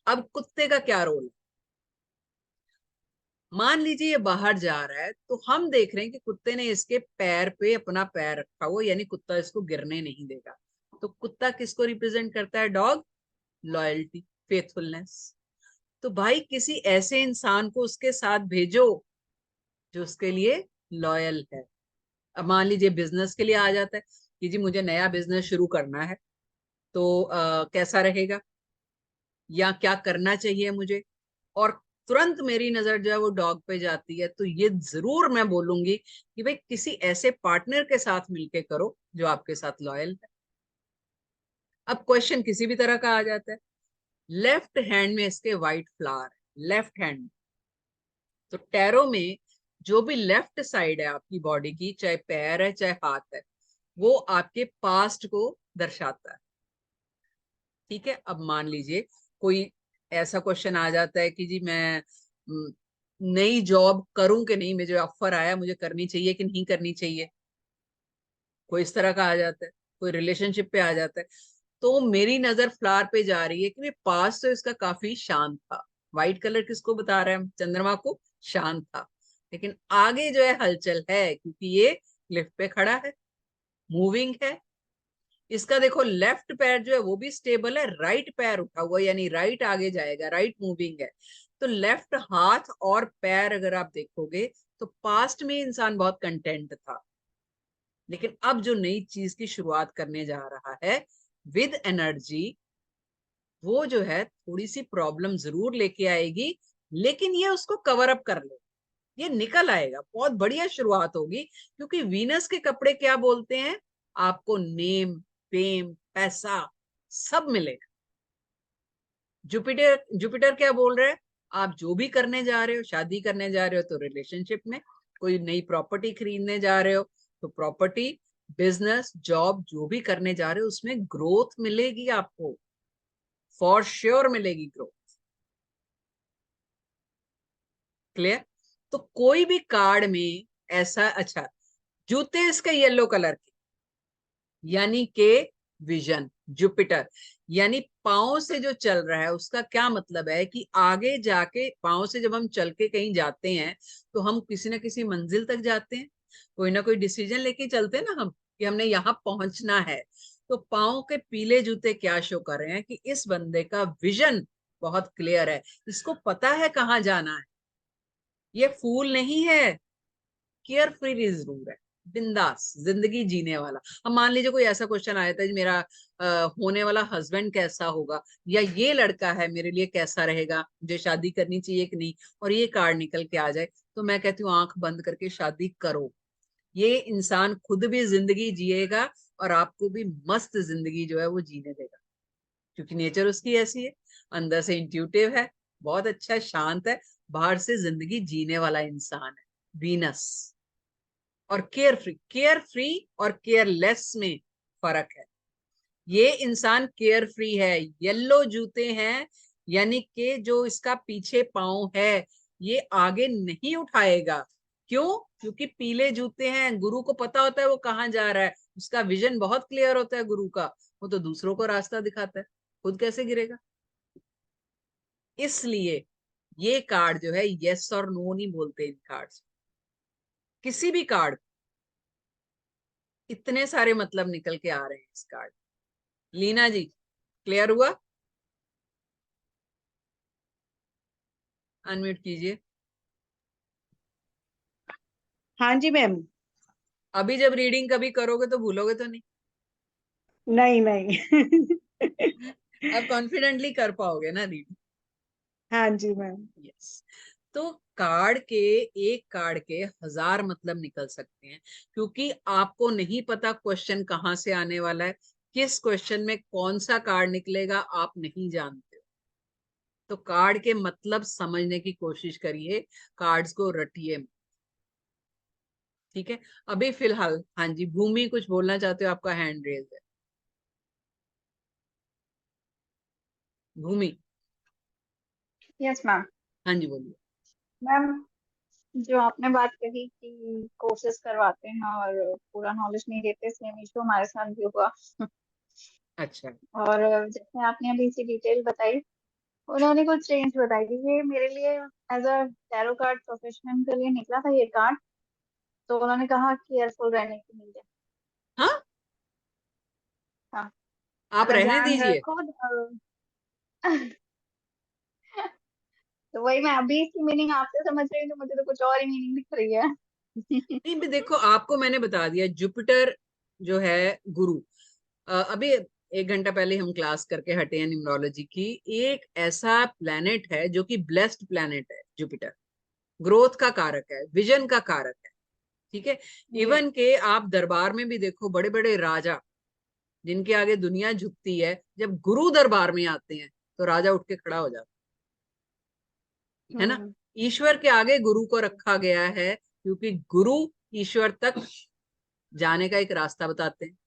अब कुत्ते का क्या रोल है? मान लीजिए ये बाहर जा रहा है, तो हम देख रहे हैं कि कुत्ते ने इसके पैर पे अपना पैर रखा हुआ, यानी कुत्ता इसको गिरने नहीं देगा। तो कुत्ता किसको रिप्रेजेंट करता है? Dog loyalty, faithfulness. तो भाई किसी ऐसे इंसान को उसके साथ भेजो जो उसके लिए लॉयल है। अब मान लीजिए बिजनेस के लिए आ जाता है कि जी मुझे नया बिजनेस शुरू करना है, तो कैसा रहेगा या क्या करना चाहिए मुझे, और तुरंत मेरी नजर जो है वो डॉग पे जाती है, तो ये जरूर मैं बोलूंगी कि भाई किसी ऐसे पार्टनर के साथ मिलके करो जो आपके साथ लॉयल है। अब क्वेश्चन किसी भी तरह का आ जाता है, लेफ्ट हैंड में इसके व्हाइट फ्लावर है, लेफ्ट हैंड। तो टैरो में जो भी लेफ्ट साइड है आपकी बॉडी की, चाहे पैर है चाहे हाथ है, वो आपके पास्ट को दर्शाता है। ठीक है, अब मान लीजिए कोई ऐसा क्वेश्चन आ जाता है कि जी मैं नई जॉब करूं कि नहीं, मुझे ऑफर आया, मुझे करनी चाहिए कि नहीं करनी चाहिए, कोई इस तरह का आ जाता है, कोई रिलेशनशिप पे आ जाता है। तो मेरी नजर फ्लावर पे जा रही है कि पास्ट तो इसका काफी शांत था। व्हाइट कलर किसको बता रहा है? चंद्रमा को, शांत था। लेकिन आगे जो है हलचल है, क्योंकि ये लिफ्ट पे खड़ा है, मूविंग है। इसका देखो लेफ्ट पैर जो है वो भी स्टेबल है, राइट पैर उठा हुआ, यानी राइट आगे जाएगा, राइट मूविंग है। तो लेफ्ट हाथ और पैर अगर आप देखोगे तो पास्ट में इंसान बहुत कंटेंट था, लेकिन अब जो नई चीज की शुरुआत करने जा रहा है विद एनर्जी, वो जो है थोड़ी सी प्रॉब्लम जरूर लेके आएगी, लेकिन ये उसको कवर अप कर ले, ये निकल आएगा, बहुत बढ़िया शुरुआत होगी। क्योंकि वीनस के कपड़े क्या बोलते हैं? आपको नेम, फेम, पैसा सब मिलेगा। जुपिटर जुपिटर क्या बोल रहे हैं? आप जो भी करने जा रहे हो, शादी करने जा रहे हो तो रिलेशनशिप में, कोई नई प्रॉपर्टी खरीदने जा रहे हो तो प्रॉपर्टी, बिजनेस, जॉब जो भी करने जा रहे हो उसमें ग्रोथ मिलेगी आपको, फॉर श्योर मिलेगी ग्रोथ। क्लियर? तो कोई भी कार्ड में ऐसा, अच्छा जूते इसके येलो कलर के, यानी के विजन, जुपिटर, यानी पांव से जो चल रहा है उसका क्या मतलब है कि आगे जाके पांव से जब हम चल के कहीं जाते हैं तो हम किसी ना किसी मंजिल तक जाते हैं, कोई ना कोई डिसीजन लेके चलते हैं ना हम कि हमने यहाँ पहुंचना है। तो पांव के पीले जूते क्या शो कर रहे हैं कि इस बंदे का विजन बहुत क्लियर है, इसको पता है कहाँ जाना है, ये फूल नहीं है, केयर फ्री जरूर है, बिंदास जिंदगी जीने वाला। अब मान लीजिए कोई ऐसा क्वेश्चन आया था मेरा होने वाला हस्बैंड कैसा होगा, या ये लड़का है मेरे लिए कैसा रहेगा, मुझे शादी करनी चाहिए कि नहीं, और ये कार्ड निकल के आ जाए, तो मैं कहती हूँ आंख बंद करके शादी करो। ये इंसान खुद भी जिंदगी जिएगा और आपको भी मस्त जिंदगी जो है वो जीने देगा, क्योंकि नेचर उसकी ऐसी है, अंदर से इंट्यूटिव है, बहुत अच्छा शांत है, बाहर से जिंदगी जीने वाला इंसान है वीनस। और केयर फ्री और केयरलेस में फर्क है। ये इंसान केयर फ्री है, येलो जूते हैं, यानी कि जो इसका पीछे पांव है ये आगे नहीं उठाएगा। क्यों? क्योंकि पीले जूते हैं, गुरु को पता होता है वो कहाँ जा रहा है, उसका विजन बहुत क्लियर होता है गुरु का, वो तो दूसरों को रास्ता दिखाता है, खुद कैसे गिरेगा। इसलिए ये कार्ड जो है यस और नो नहीं बोलते इन कार्ड्स, किसी भी कार्ड, इतने सारे मतलब निकल के आ रहे हैं इस कार्ड। लीना जी क्लियर हुआ? अनम्यूट कीजिए। हाँ जी मैम। अभी जब रीडिंग कभी करोगे तो भूलोगे तो नहीं? नहीं नहीं। अब कॉन्फिडेंटली कर पाओगे ना रीडिंग? हाँ जी मैम। यस। तो एक कार्ड के 1000 मतलब निकल सकते हैं, क्योंकि आपको नहीं पता क्वेश्चन कहाँ से आने वाला है, किस क्वेश्चन में कौन सा कार्ड निकलेगा आप नहीं जानते हो। तो कार्ड के मतलब समझने की कोशिश करिए, कार्ड्स को रटिए। ठीक है, अभी फिलहाल हाँ जी, भूमि कुछ बोलना चाहते हो? आपका हैंड रेज है, भूमि। Yes ma'am. हाँ जी बोलिए। मैम, जो आपने बात कही कि कोर्सेज करवाते हैं और पूरा नॉलेज नहीं देते, सेम इशू हमारे साथ भी हुआ। अच्छा, और जैसे आपने अभी इसी डिटेल बताई, उन्होंने कुछ चेंज बताई थी। ये मेरे लिए as a tarot card professional के लिए निकला था ये कार्ड, तो उन्होंने कहा केयरफुल रहने के लिए। हाँ हाँ, आप अगर रहने ध्यान दीजिए। रखो तो वही मैं अभी इसकी मीनिंग आपसे समझ रही हूँ, तो मुझे तो कुछ और ही मीनिंग दिख रही है। नहीं भी देखो, आपको मैंने बता दिया, जुपिटर जो है गुरु, अभी 1 घंटा पहले हम क्लास करके हटे हैं न्यूमरोलॉजी की। एक ऐसा प्लेनेट है जो कि ब्लेस्ड प्लेनेट है, जुपिटर ग्रोथ का कारक है, विजन का कारक है। ठीक है, इवन के आप दरबार में भी देखो, बड़े बड़े राजा जिनके आगे दुनिया झुकती है, जब गुरु दरबार में आते हैं तो राजा उठ के खड़ा हो जाता है ना। ईश्वर के आगे गुरु को रखा गया है, क्योंकि गुरु ईश्वर तक जाने का एक रास्ता बताते हैं।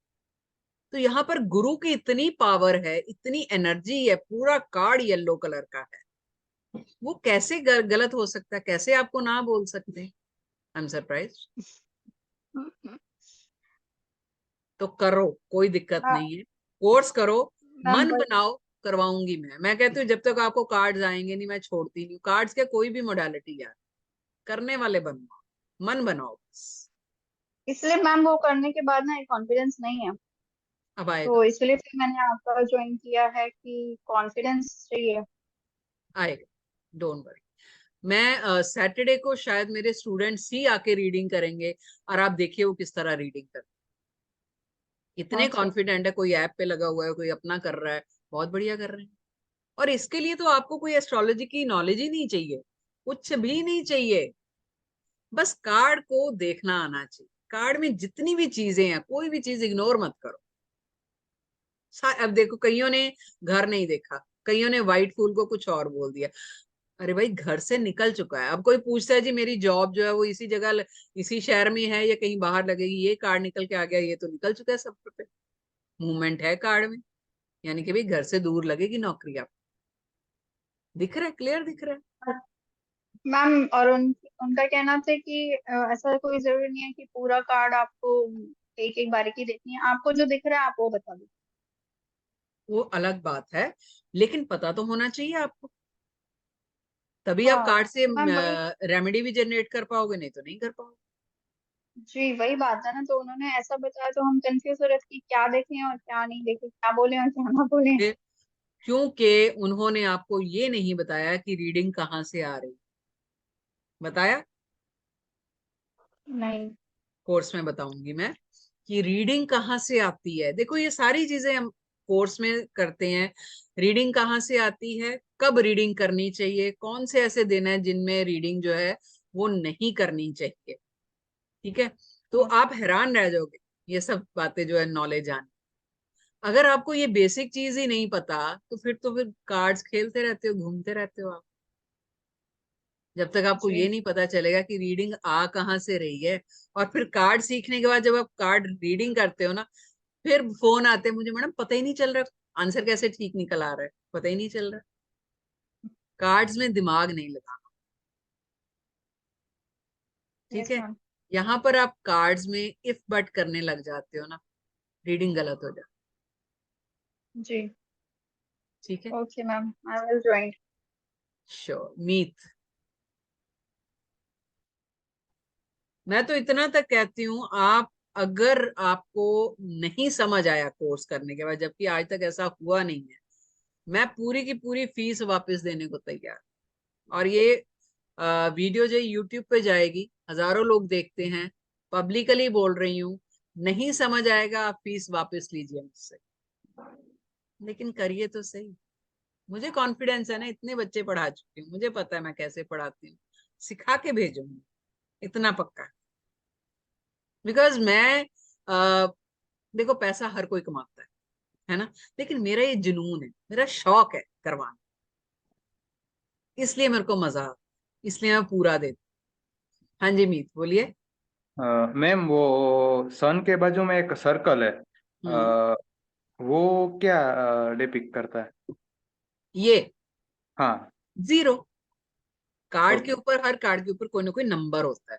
तो यहाँ पर गुरु की इतनी पावर है, इतनी एनर्जी है, पूरा कार्ड येलो कलर का है, वो कैसे गलत हो सकता है? कैसे आपको ना बोल सकते हैं? I am surprise. तो करो, कोई दिक्कत नहीं है, कोर्स करो, मैम मन बस बनाओ, करवाऊंगी मैं कहती हूँ जब तक आपको कार्ड्स आएंगे नहीं मैं छोड़ती नहीं। कार्ड्स के कोई भी मोडालिटी यार, करने वाले बनो, मन बनाओ बस। इसलिए मैम वो करने के बाद ना एक कॉन्फिडेंस नहीं है, अब आएगा, तो इसलिए फिर मैंने आपका ज्वाइन किया है कि कॉन्फिडेंस चाहिए। आएगा, डोंट वरी। मैं सैटरडे को शायद मेरे स्टूडेंट्स ही आके रीडिंग करेंगे, और आप देखिए वो किस तरह रीडिंग कर, इतने ओके। कॉन्फिडेंट है। कोई ऐप पे लगा हुआ है, कोई अपना कर रहा है, बहुत बढ़िया कर रहे हैं। और इसके लिए तो आपको कोई एस्ट्रोलॉजी की नॉलेज ही नहीं चाहिए, कुछ भी नहीं चाहिए, बस कार्ड को देखना आना चाहिए। कार्ड में जितनी भी चीजें हैं, कोई भी चीज इग्नोर मत करो। अब देखो, कईयों ने घर नहीं देखा, कईयों ने व्हाइट फूल को कुछ और बोल दिया। अरे भाई, घर से निकल चुका है। अब कोई पूछता है जी मेरी जॉब जो है वो इसी जगह इसी शहर में है या कहीं बाहर लगेगी, ये कार्ड निकल के आ गया, ये तो निकल चुका है सब पे, मूवमेंट है कार्ड में, यानी कि भाई घर से दूर लगेगी नौकरी। आप दिख रहा है, क्लियर दिख रहा है। मैम, और उनका कहना था कि ऐसा कोई जरूरी नहीं है कि पूरा कार्ड आपको एक एक बारीकी देखनी है, आपको जो दिख रहा है आप वो बता दो। वो अलग बात है, लेकिन पता तो होना चाहिए आपको, तभी आप हाँ कार्ड से तो मैम वही, रेमेडी भी जनरेट कर पाओगे, नहीं तो नहीं कर पाओगे। जी वही बात है ना, तो उन्होंने ऐसा बताया तो हम कंफ्यूज हो रहे थे कि क्या देखें और क्या नहीं देखें, क्या बोले और क्या ना बोले। क्योंकि उन्होंने आपको ये नहीं बताया कि रीडिंग कहाँ से आ रही, बताया? नहीं। कोर्स में बताऊंगी मैं कि रीडिंग कहाँ से आती है। देखो, ये सारी चीजें हम कोर्स में करते हैं। रीडिंग कहाँ से आती है, कब रीडिंग करनी चाहिए, कौन से ऐसे दिन है जिनमें रीडिंग जो है वो नहीं करनी चाहिए। ठीक है, तो आप हैरान रह जाओगे ये सब बातें जो है नॉलेज आने। अगर आपको ये बेसिक चीज ही नहीं पता, तो फिर कार्ड्स खेलते रहते हो, घूमते रहते हो आप, जब तक आपको ये जी नहीं पता चलेगा कि रीडिंग आ कहाँ से रही है। और फिर कार्ड सीखने के बाद जब आप कार्ड रीडिंग करते हो ना, फिर फोन आते हैं मुझे, मैडम पता ही नहीं चल रहा आंसर कैसे ठीक निकल आ रहा है, पता ही नहीं चल रहा। कार्ड्स में दिमाग नहीं लगाना। ठीक यस है, मैम। यहाँ पर आप कार्ड्स में इफ बट करने लग जाते हो ना, रीडिंग गलत हो जाती। जी ठीक है, okay ma'am, I will join. Sure Meet. मैं तो इतना तक कहती हूँ, आप अगर आपको नहीं समझ आया कोर्स करने के बाद, जबकि आज तक ऐसा हुआ नहीं है, मैं पूरी की पूरी फीस वापस देने को तैयार। और ये वीडियो जो यूट्यूब पे जाएगी, हजारों लोग देखते हैं, पब्लिकली बोल रही हूँ, नहीं समझ आएगा आप फीस वापस लीजिए मुझसे, लेकिन करिए तो सही। मुझे कॉन्फिडेंस है ना, इतने बच्चे पढ़ा चुकी हूँ, मुझे पता है मैं कैसे पढ़ाती हूँ। सिखा के भेजूंगी, इतना पक्का। बिकॉज मैं देखो पैसा हर कोई कमाता है ना, लेकिन मेरा ये जुनून है, मेरा शौक है करवाना, इसलिए मेरे को मजा आता, इसलिए मैं पूरा देती। हाँ जी मीत बोलिए। मैम वो सन के बाजू में एक सर्कल है, वो क्या डिपिक्ट करता है? ये हाँ। 0, कार्ड के ओके। ऊपर, हर कार्ड के ऊपर कोई ना कोई नंबर होता है,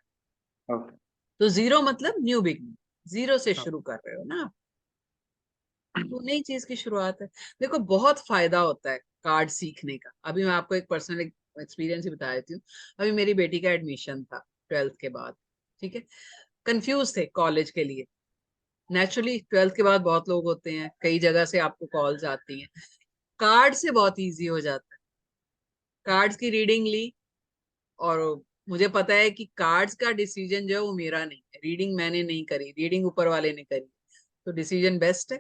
ओके। तो 0 मतलब न्यू बिगनिंग, 0 से हाँ। शुरू कर रहे हो ना आप, तो नई चीज की शुरुआत है। देखो बहुत फायदा होता है कार्ड सीखने का। अभी मैं आपको एक पर्सनल एक्सपीरियंस ही बता देती हूँ। अभी मेरी बेटी का एडमिशन था 12th के बाद, ठीक है, कंफ्यूज थे कॉलेज के लिए। नेचुरली 12th के बाद बहुत लोग होते हैं, कई जगह से आपको कॉल्स आती हैं, कार्ड से बहुत इजी हो जाता है। कार्ड्स की रीडिंग ली, और मुझे पता है कि कार्ड्स का डिसीजन जो है वो मेरा नहीं है, रीडिंग मैंने नहीं करी, रीडिंग ऊपर वाले ने करी, तो डिसीजन बेस्ट है।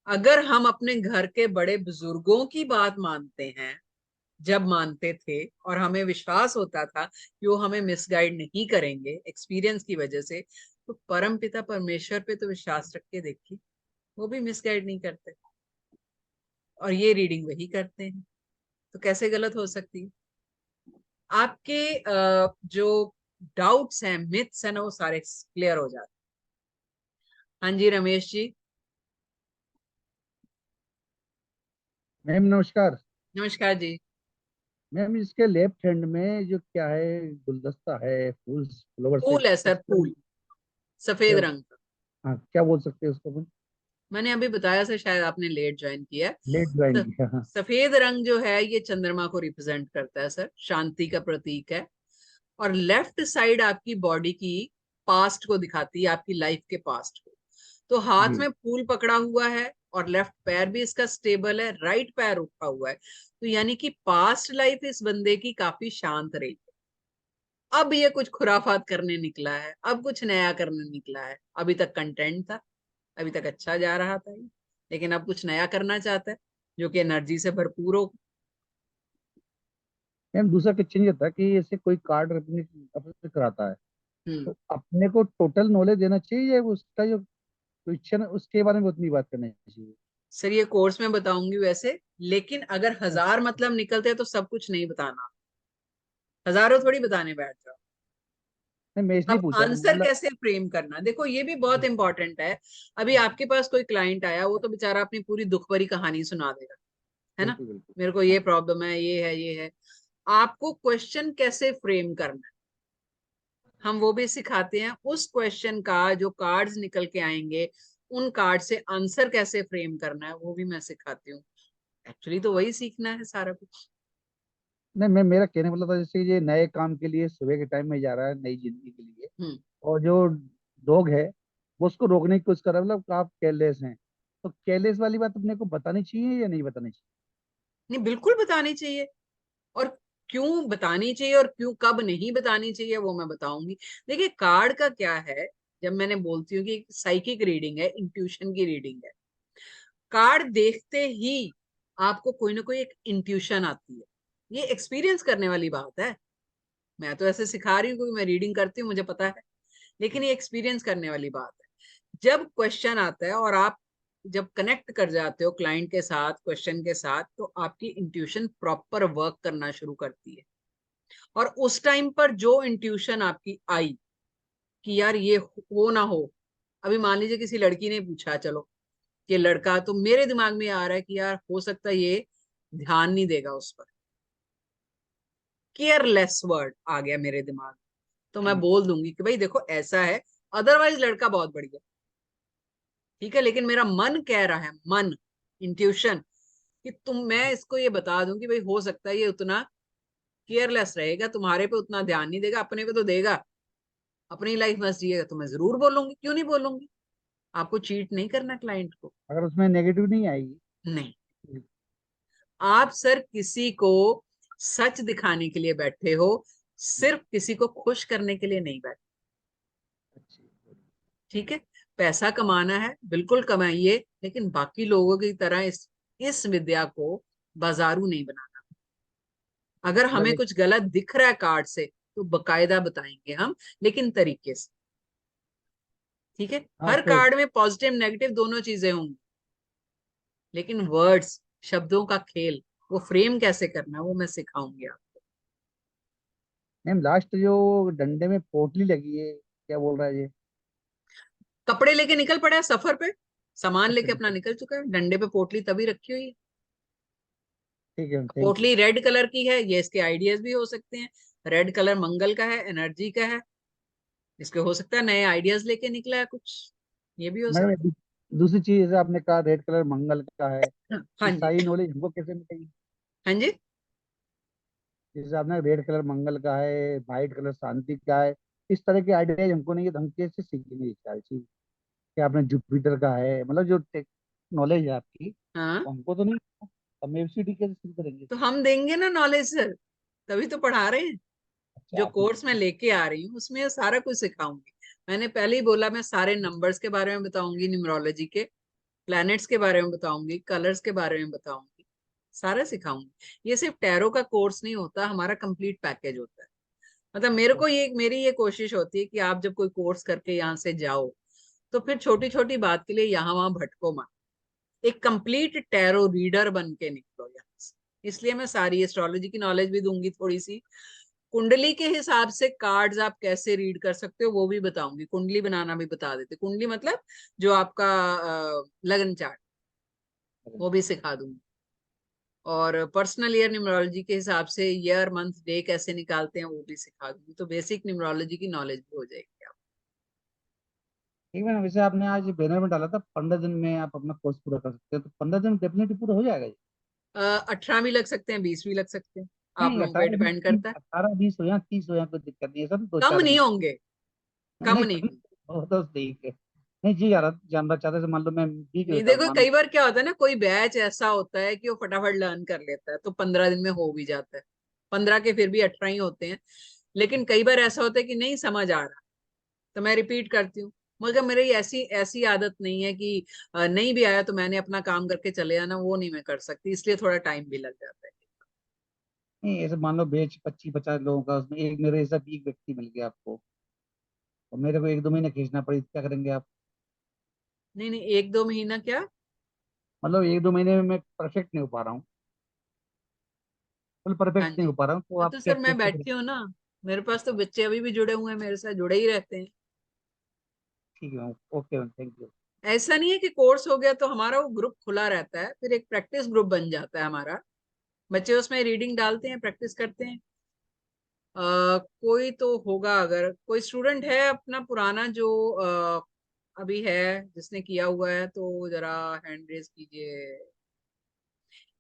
अगर हम अपने घर के बड़े बुजुर्गों की बात मानते हैं, जब मानते थे और हमें विश्वास होता था कि वो हमें मिसगाइड नहीं करेंगे एक्सपीरियंस की वजह से, तो परम पिता परमेश्वर पे तो विश्वास रख के देखिए, वो भी मिसगाइड नहीं करते, और ये रीडिंग वही करते हैं, तो कैसे गलत हो सकती है? आपके जो डाउट्स हैं, मिथ्स है ना, वो सारे क्लियर हो जाते हैं। हाँ जी रमेश जी। मैम नमस्कार। नमस्कार जी। मैम इसके लेफ्ट हैंड में जो क्या है, गुलदस्ता है, फूल फ्लावर से फूल है सर, इसका फूल, सफेद क्या? रंग का। हाँ, क्या बोल सकते हैं उसको मैम? मैंने अभी बताया सर, शायद आपने लेट ज्वाइन किया है। लेट ज्वाइन किया, हाँ। सफेद रंग जो है ये चंद्रमा को रिप्रेजेंट करता है सर, शांति का प्रतीक है। और लेफ्ट साइड आपकी बॉडी की पास्ट को दिखाती है, आपकी लाइफ के पास्ट को। तो हाथ जी। में फूल पकड़ा हुआ है और लेफ्ट पैर भी इसका स्टेबल है, राइट पैर उठा हुआ है, तो यानी कि पास्ट लाइफ इस बंदे की काफी शांत रही है। अब ये कुछ खुराफात करने निकला है, अब कुछ नया करने निकला है। अभी तक कंटेंट था, अभी तक अच्छा जा रहा था ये, लेकिन अब कुछ नया करना चाहता है जो कि एनर्जी से भरपूर हो। मैम दूसरा क्वेश्चन ये था कि ऐसे कोई कार्ड अपने अपने कराता है, तो अपने को टोटल नॉलेज देना चाहिए या उसका जो क्वेश्चन है उसके बारे में उतनी बात करनी चाहिए? सर ये कोर्स में बताऊंगी वैसे, लेकिन अगर 1000 मतलब निकलते हैं तो सब कुछ नहीं बताना, हजारों थोड़ी बताने बैठ जाओ। नहीं, मैं इसलिए अब पूछा आंसर मतलब। कैसे फ्रेम करना, देखो ये भी बहुत इंपॉर्टेंट है। अभी आपके पास कोई क्लाइंट आया, वो तो बेचारा अपनी पूरी दुख भरी कहानी सुना देगा, है ना, बिल्कुल बिल्कुल। मेरे को ये प्रॉब्लम है, ये है, ये है। आपको क्वेश्चन कैसे फ्रेम करना है, हम वो भी सिखाते हैं। उस क्वेश्चन का जो कार्ड्स निकल के आएंगे, उन कार्ड से आंसर कैसे फ्रेम करना है, वो भी मैं सिखाती हूँ। एक्चुअली तो वही सीखना है सारा कुछ। नहीं, मैं मेरा कहने वाला था जैसे ये नए काम के लिए सुबह के टाइम में जा रहा है, नई जिंदगी के लिए, और जो डॉग है वो उसको रोकने की कोशिश कर रहा है, मतलब आप केयरलेस हैं, तो केयरलेस वाली बात अपने को बतानी चाहिए या नहीं बतानी चाहिए? नहीं, बिल्कुल बतानी चाहिए। और क्यों बतानी चाहिए और क्यों कब नहीं बतानी चाहिए वो मैं बताऊंगी। देखिए कार्ड का क्या है, जब मैंने बोलती हूँ कि साइकिक रीडिंग है, इंट्यूशन की रीडिंग है, कार्ड देखते ही आपको कोई ना कोई एक इंट्यूशन आती है। ये एक्सपीरियंस करने वाली बात है। मैं तो ऐसे सिखा रही हूँ क्योंकि मैं रीडिंग करती हूँ, मुझे पता है, लेकिन ये एक्सपीरियंस करने वाली बात है। जब क्वेश्चन आता है और आप जब कनेक्ट कर जाते हो क्लाइंट के साथ, क्वेश्चन के साथ, तो आपकी इंट्यूशन प्रॉपर वर्क करना शुरू करती है। और उस टाइम पर जो इंट्यूशन आपकी आई कि यार ये हो ना हो, अभी मान लीजिए किसी लड़की ने पूछा, चलो ये लड़का, तो मेरे दिमाग में आ रहा है कि यार हो सकता है ये ध्यान नहीं देगा उस पर, केयरलेस वर्ड आ गया मेरे दिमाग में, तो मैं बोल दूंगी कि भाई देखो ऐसा है, अदरवाइज लड़का बहुत बढ़िया, ठीक है, लेकिन मेरा मन कह रहा है, मन, इंट्यूशन, कि मैं इसको ये बता दूं कि भाई हो सकता है ये उतना केयरलेस रहेगा, तुम्हारे पे उतना ध्यान नहीं देगा, अपने पे तो देगा, अपनी लाइफ मस्त जिएगा, तो मैं जरूर बोलूंगी, क्यों नहीं बोलूंगी। आपको चीट नहीं करना क्लाइंट को। अगर उसमें नेगेटिव नहीं आएगी? नहीं, आप सर किसी को सच दिखाने के लिए बैठे हो, सिर्फ किसी को खुश करने के लिए नहीं बैठे, ठीक है। पैसा कमाना है, बिल्कुल कमाइए, लेकिन बाकी लोगों की तरह इस विद्या को बाजारू नहीं बनाना। अगर हमें मतलब कुछ गलत दिख रहा है कार्ड से तो बकायदा बताएंगे हम, लेकिन तरीके से, ठीक है। हाँ हर तो कार्ड में पॉजिटिव नेगेटिव दोनों चीजें होंगी, लेकिन वर्ड्स, शब्दों का खेल, वो फ्रेम कैसे करना है वो मैं सिखाऊंगी आपको। मैम लास्ट जो डंडे में पोटली लगी है, क्या बोल रहा है ये? कपड़े लेके निकल पड़ा है सफर पे, सामान अच्छा लेके अपना ठीक निकल चुका है, डंडे पे पोटली तभी रखी हुई है। है मैम, थैंक यू। पोटली रेड कलर की है, ये इसके आइडियाज भी हो सकते हैं। रेड कलर मंगल का है, एनर्जी का है, इसके हो सकता है नए आइडियाज लेके निकला है कुछ, ये भी हो मैडम सकता दूसरी चीज, जैसे आपने कहा रेड कलर मंगल का है, है। ये हाँ जी, सारी नॉलेज हमको कैसे मिलेगी? हाँ जी। जैसे आपने रेड कलर मंगल का है, वाइट कलर शांति का है, इस तरह के आइडियाज हमको नहीं है, तो हम कैसे सीखेंगे ये सारी चीज? कि आपने जुपिटर का है, मतलब जो नॉलेज है आपकी, हाँ, वो हमको तो नहीं, हम एबीसीडी कैसे शुरू करेंगे? तो हम देंगे ना नॉलेज सर, तभी तो पढ़ा रहे हैं। अच्छा जो आप कोर्स मैं लेके आ रही हूँ उसमें सारा कुछ सिखाऊंगी। मैंने पहले ही बोला, मैं सारे नंबर्स के बारे में बताऊंगी, न्यूमरोलॉजी के, प्लैनेट्स के बारे में बताऊंगी, कलर्स के बारे में बताऊंगी, सारा सिखाऊंगी। ये सिर्फ टैरो का कोर्स नहीं होता, हमारा कंप्लीट पैकेज होता है। मतलब मेरे को ये, मेरी ये कोशिश होती है कि आप जब कोई कोर्स करके यहाँ से जाओ तो फिर छोटी छोटी बात के लिए यहाँ वहां भटको मत, एक कंप्लीट टैरो रीडर बन के निकलो यहाँ से। इसलिए मैं सारी एस्ट्रोलॉजी की नॉलेज भी दूंगी थोड़ी सी, कुंडली के हिसाब से कार्ड्स आप कैसे रीड कर सकते हो वो भी बताऊंगी, कुंडली बनाना भी बता देते, कुंडली मतलब जो आपका लगन चार्ट, वो भी सिखा दूंगी। और पर्सनल ईयर न्यूमरोलॉजी के हिसाब से ईयर मंथ डे कैसे निकालते हैं वो भी सिखा दूंगी, तो बेसिक न्यूमरोलॉजी की नॉलेज भी हो जाएगी आप। ठीक है ना। वैसे आपने आज बैनर में डाला था 15 दिन में आप अपना कोर्स पूरा कर सकते हो, तो 15 दिन डेफिनेटली पूरा हो जाएगा ये? 18 भी लग सकते हैं, 20 भी लग सकते हैं, आप नहीं, लोगों पे 18 20, डिपेंड करता है। 18 20 हो या 30 हो या कोई दिक्कत नहीं है सर, दो कम चार नहीं दिन होंगे, कम नहीं नहीं कम होंगे। हो तो ठीक है। नहीं जी, यार जानना चाहते थे, मान लो मैं बीच नहीं होता हूँ, देखो, मान लो। कई बार क्या होता है ना, कोई बैच ऐसा होता है कि वो फटाफट लर्न कर लेता है तो 15 दिन में हो भी जाता है, 15 के फिर भी 18 ही होते हैं। लेकिन कई बार ऐसा होता है कि नहीं समझ आ रहा, तो मैं रिपीट करती हूँ। मगर मेरी ऐसी ऐसी आदत नहीं है कि नहीं भी आया तो मैंने अपना काम करके चले आना, वो नहीं मैं कर सकती, इसलिए थोड़ा टाइम भी लग जाता है। नहीं ऐसे मान लो बैच 25 50 लोगों का, उसमें एक मेरे जैसा भी एक व्यक्ति मिल गया आपको, और मेरे को 1 2 महीने खींचना पड़ी, क्या करेंगे आप? नहीं नहीं, 1 2 महीना क्या? मतलब 1 2 महीने में मैं परफेक्ट नहीं हो पा रहा हूँ, फुल हाँ परफेक्ट नहीं जी, हो पा रहा हूँ, तो हाँ आप तो क्या सर मैं कैसे करें? बैठी हूँ ना, मेरे पास तो बच्चे अभी भी जुड़े हुए हैं, मेरे साथ जुड़े ही रहते हैं। ठीक है ma'am, okay ma'am, thank you. ऐसा नहीं है कि कोर्स हो गया तो हमारा वो ग्रुप खुला रहता है, फिर एक प्रैक्टिस ग्रुप बन जाता है हमारा, बच्चे उसमें रीडिंग डालते हैं, प्रैक्टिस करते हैं। कोई तो होगा, अगर कोई स्टूडेंट है अपना पुराना जो अभी है, जिसने किया हुआ है, तो जरा हैंड रेज कीजिए।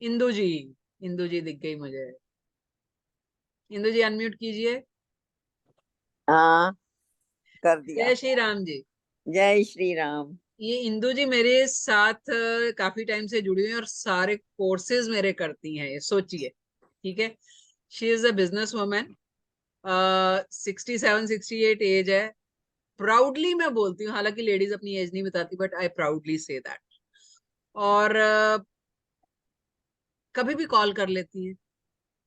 इंदु जी, इंदु जी दिख गई मुझे, इंदु जी अनम्यूट कीजिए। हाँ, कर दिया। जय श्री राम जी। जय श्री राम। ये इंदु जी मेरे साथ काफी टाइम से जुड़ी हुई हैं और सारे कोर्सेज मेरे करती हैं, ये सोचिए, ठीक है। She is a business woman, 67 68 age है। प्राउडली मैं बोलती हूँ, हालांकि लेडीज अपनी एज नहीं बताती, but I proudly say that. और कभी भी कॉल कर लेती हैं,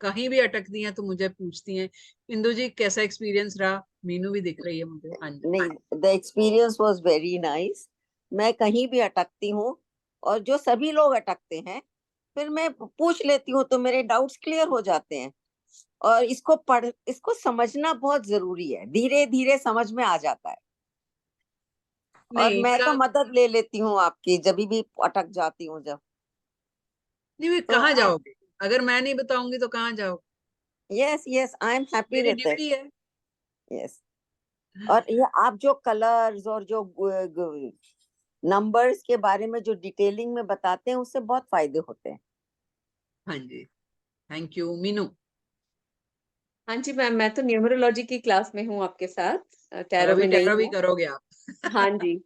कहीं भी अटकती हैं तो मुझे पूछती हैं, इंदु जी कैसा एक्सपीरियंस रहा? मीनू भी दिख रही है मुझे, हाँ जी। नहीं, the experience was very nice. मैं कहीं भी अटकती हूँ, और जो सभी लोग अटकते हैं, फिर मैं पूछ लेती हूँ तो मेरे डाउट्स क्लियर हो जाते हैं। और इसको समझना बहुत जरूरी है, धीरे धीरे समझ में आ जाता है। और नहीं मैं तो मदद ले लेती हूँ आपकी, जब भी अटक जाती हूँ जब। नहीं, तो कहाँ जाओगे? अगर मैं नहीं बताऊंगी तो कहाँ जाओगे? Yes yes, I am happy मेरी विद इट। ड्यूटी है। यस। और ये आप जो कलर्स और जो नंबर्स के बारे में जो डिटेलिंग में बताते हैं, उससे बहुत फायदे होते हैं। हाँ जी, थैंक यू मीनू। हाँ जी मैम, मैं तो न्यूमरोलॉजी की क्लास में हूँ आपके साथ, और टैरो अभी में नहीं टैरो भी हूँ। करोगे आप? हाँ जी।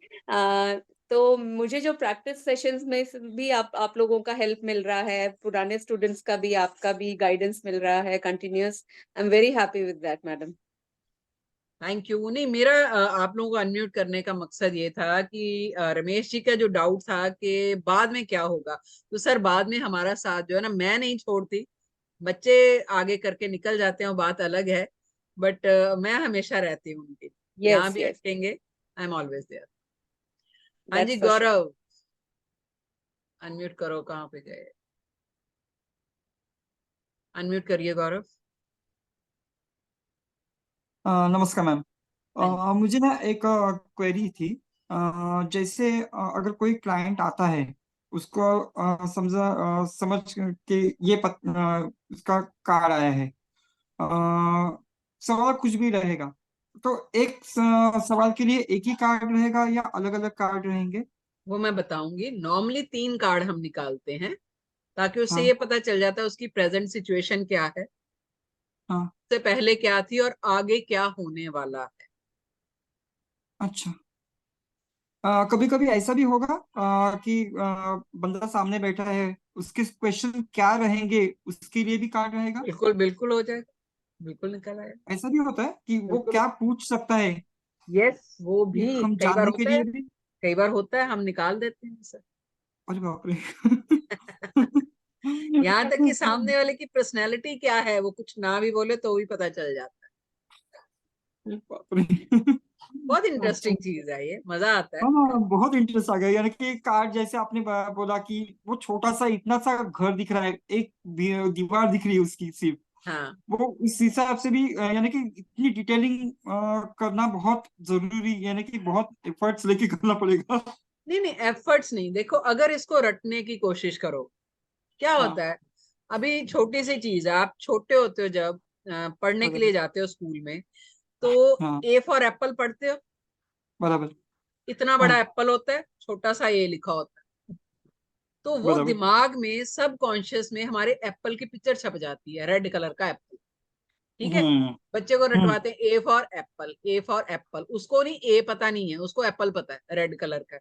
तो मुझे जो प्रैक्टिस सेशंस में भी आप लोगों का हेल्प मिल रहा है, पुराने स्टूडेंट्स का भी, आपका भी गाइडेंस मिल रहा है continuous. I am very happy with that madam. Thank you. नहीं, मेरा आप लोगों को अनम्यूट करने का मकसद ये था कि रमेश जी का जो डाउट था कि बाद में क्या होगा, तो सर बाद में हमारा साथ जो है ना, मैं नहीं छोड़ती, बच्चे आगे करके निकल जाते हैं, वो बात अलग है, बट मैं हमेशा रहती हूँ उनके, यहाँ यस भी यस, अटकेंगे, आई एम ऑलवेज देयर। हाँ जी that's for sure. Gaurav, unmute करो, कहाँ पे गए, अनम्यूट करिए गौरव। नमस्कार मैम। हाँ जी। मुझे ना एक क्वेरी थी। जैसे अगर कोई क्लाइंट आता है, उसको समझ के ये उसका कार्ड आया है, सवाल कुछ भी रहेगा, तो एक सवाल के लिए एक ही कार्ड रहेगा या अलग अलग कार्ड रहेंगे? वो मैं बताऊंगी। नॉर्मली 3 कार्ड हम निकालते हैं, ताकि उससे हाँ ये पता चल जाता है उसकी प्रेजेंट सिचुएशन क्या है, हाँ। उससे पहले क्या थी और आगे क्या होने वाला है। अच्छा। कभी कभी ऐसा भी होगा कि बंदा सामने बैठा है, उसके क्वेश्चन क्या रहेंगे उसके लिए भी कार्ड रहेगा? बिल्कुल बिल्कुल हो जाएगा, बिल्कुल निकल आएगा। ऐसा भी होता है कि वो बिल्कुल, क्या पूछ सकता है, यस वो ये भी हम कई बार जानने के होता है, लिए भी? कई बार होता है, हम निकाल देते हैं सर। अरे बाप रे। यहाँ तक कि सामने वाले की पर्सनैलिटी क्या है, वो कुछ ना भी बोले तो भी पता चल जाता है। बाप रे। बहुत अच्छा। इंटरेस्टिंग चीज है ये, मजा आता है। हाँ, बहुत इंटरेस्ट आ गया। यानी कि कार्ड जैसे आपने बोला कि वो छोटा सा इतना सा घर दिख रहा है, एक दीवार दिख रही है उसकी सिर्फ, हाँ, वो इस हिसाब से भी यानी कि इतनी डिटेलिंग करना बहुत जरूरी, यानी कि बहुत एफर्ट्स लेके करना पड़ेगा। नहीं नहीं, एफर्ट्स नहीं, देखो अगर इसको रटने की कोशिश करो, क्या हाँ होता है, अभी छोटी सी चीज है, आप छोटे होते हो जब पढ़ने के लिए बराबर। जाते हो स्कूल में, तो हाँ ए फॉर एप्पल पढ़ते हो, बराबर। इतना हाँ बड़ा एप्पल होता है, छोटा सा ए लिखा होता है, तो वो बराबर। दिमाग में सब कॉन्शियस में हमारे एप्पल की पिक्चर छप जाती है, रेड कलर का एप्पल। ठीक है, हम्म बच्चे को हम्म। रटवाते हैं A for Apple, A for Apple, उसको नहीं ए पता नहीं है, उसको एप्पल पता है रेड कलर का,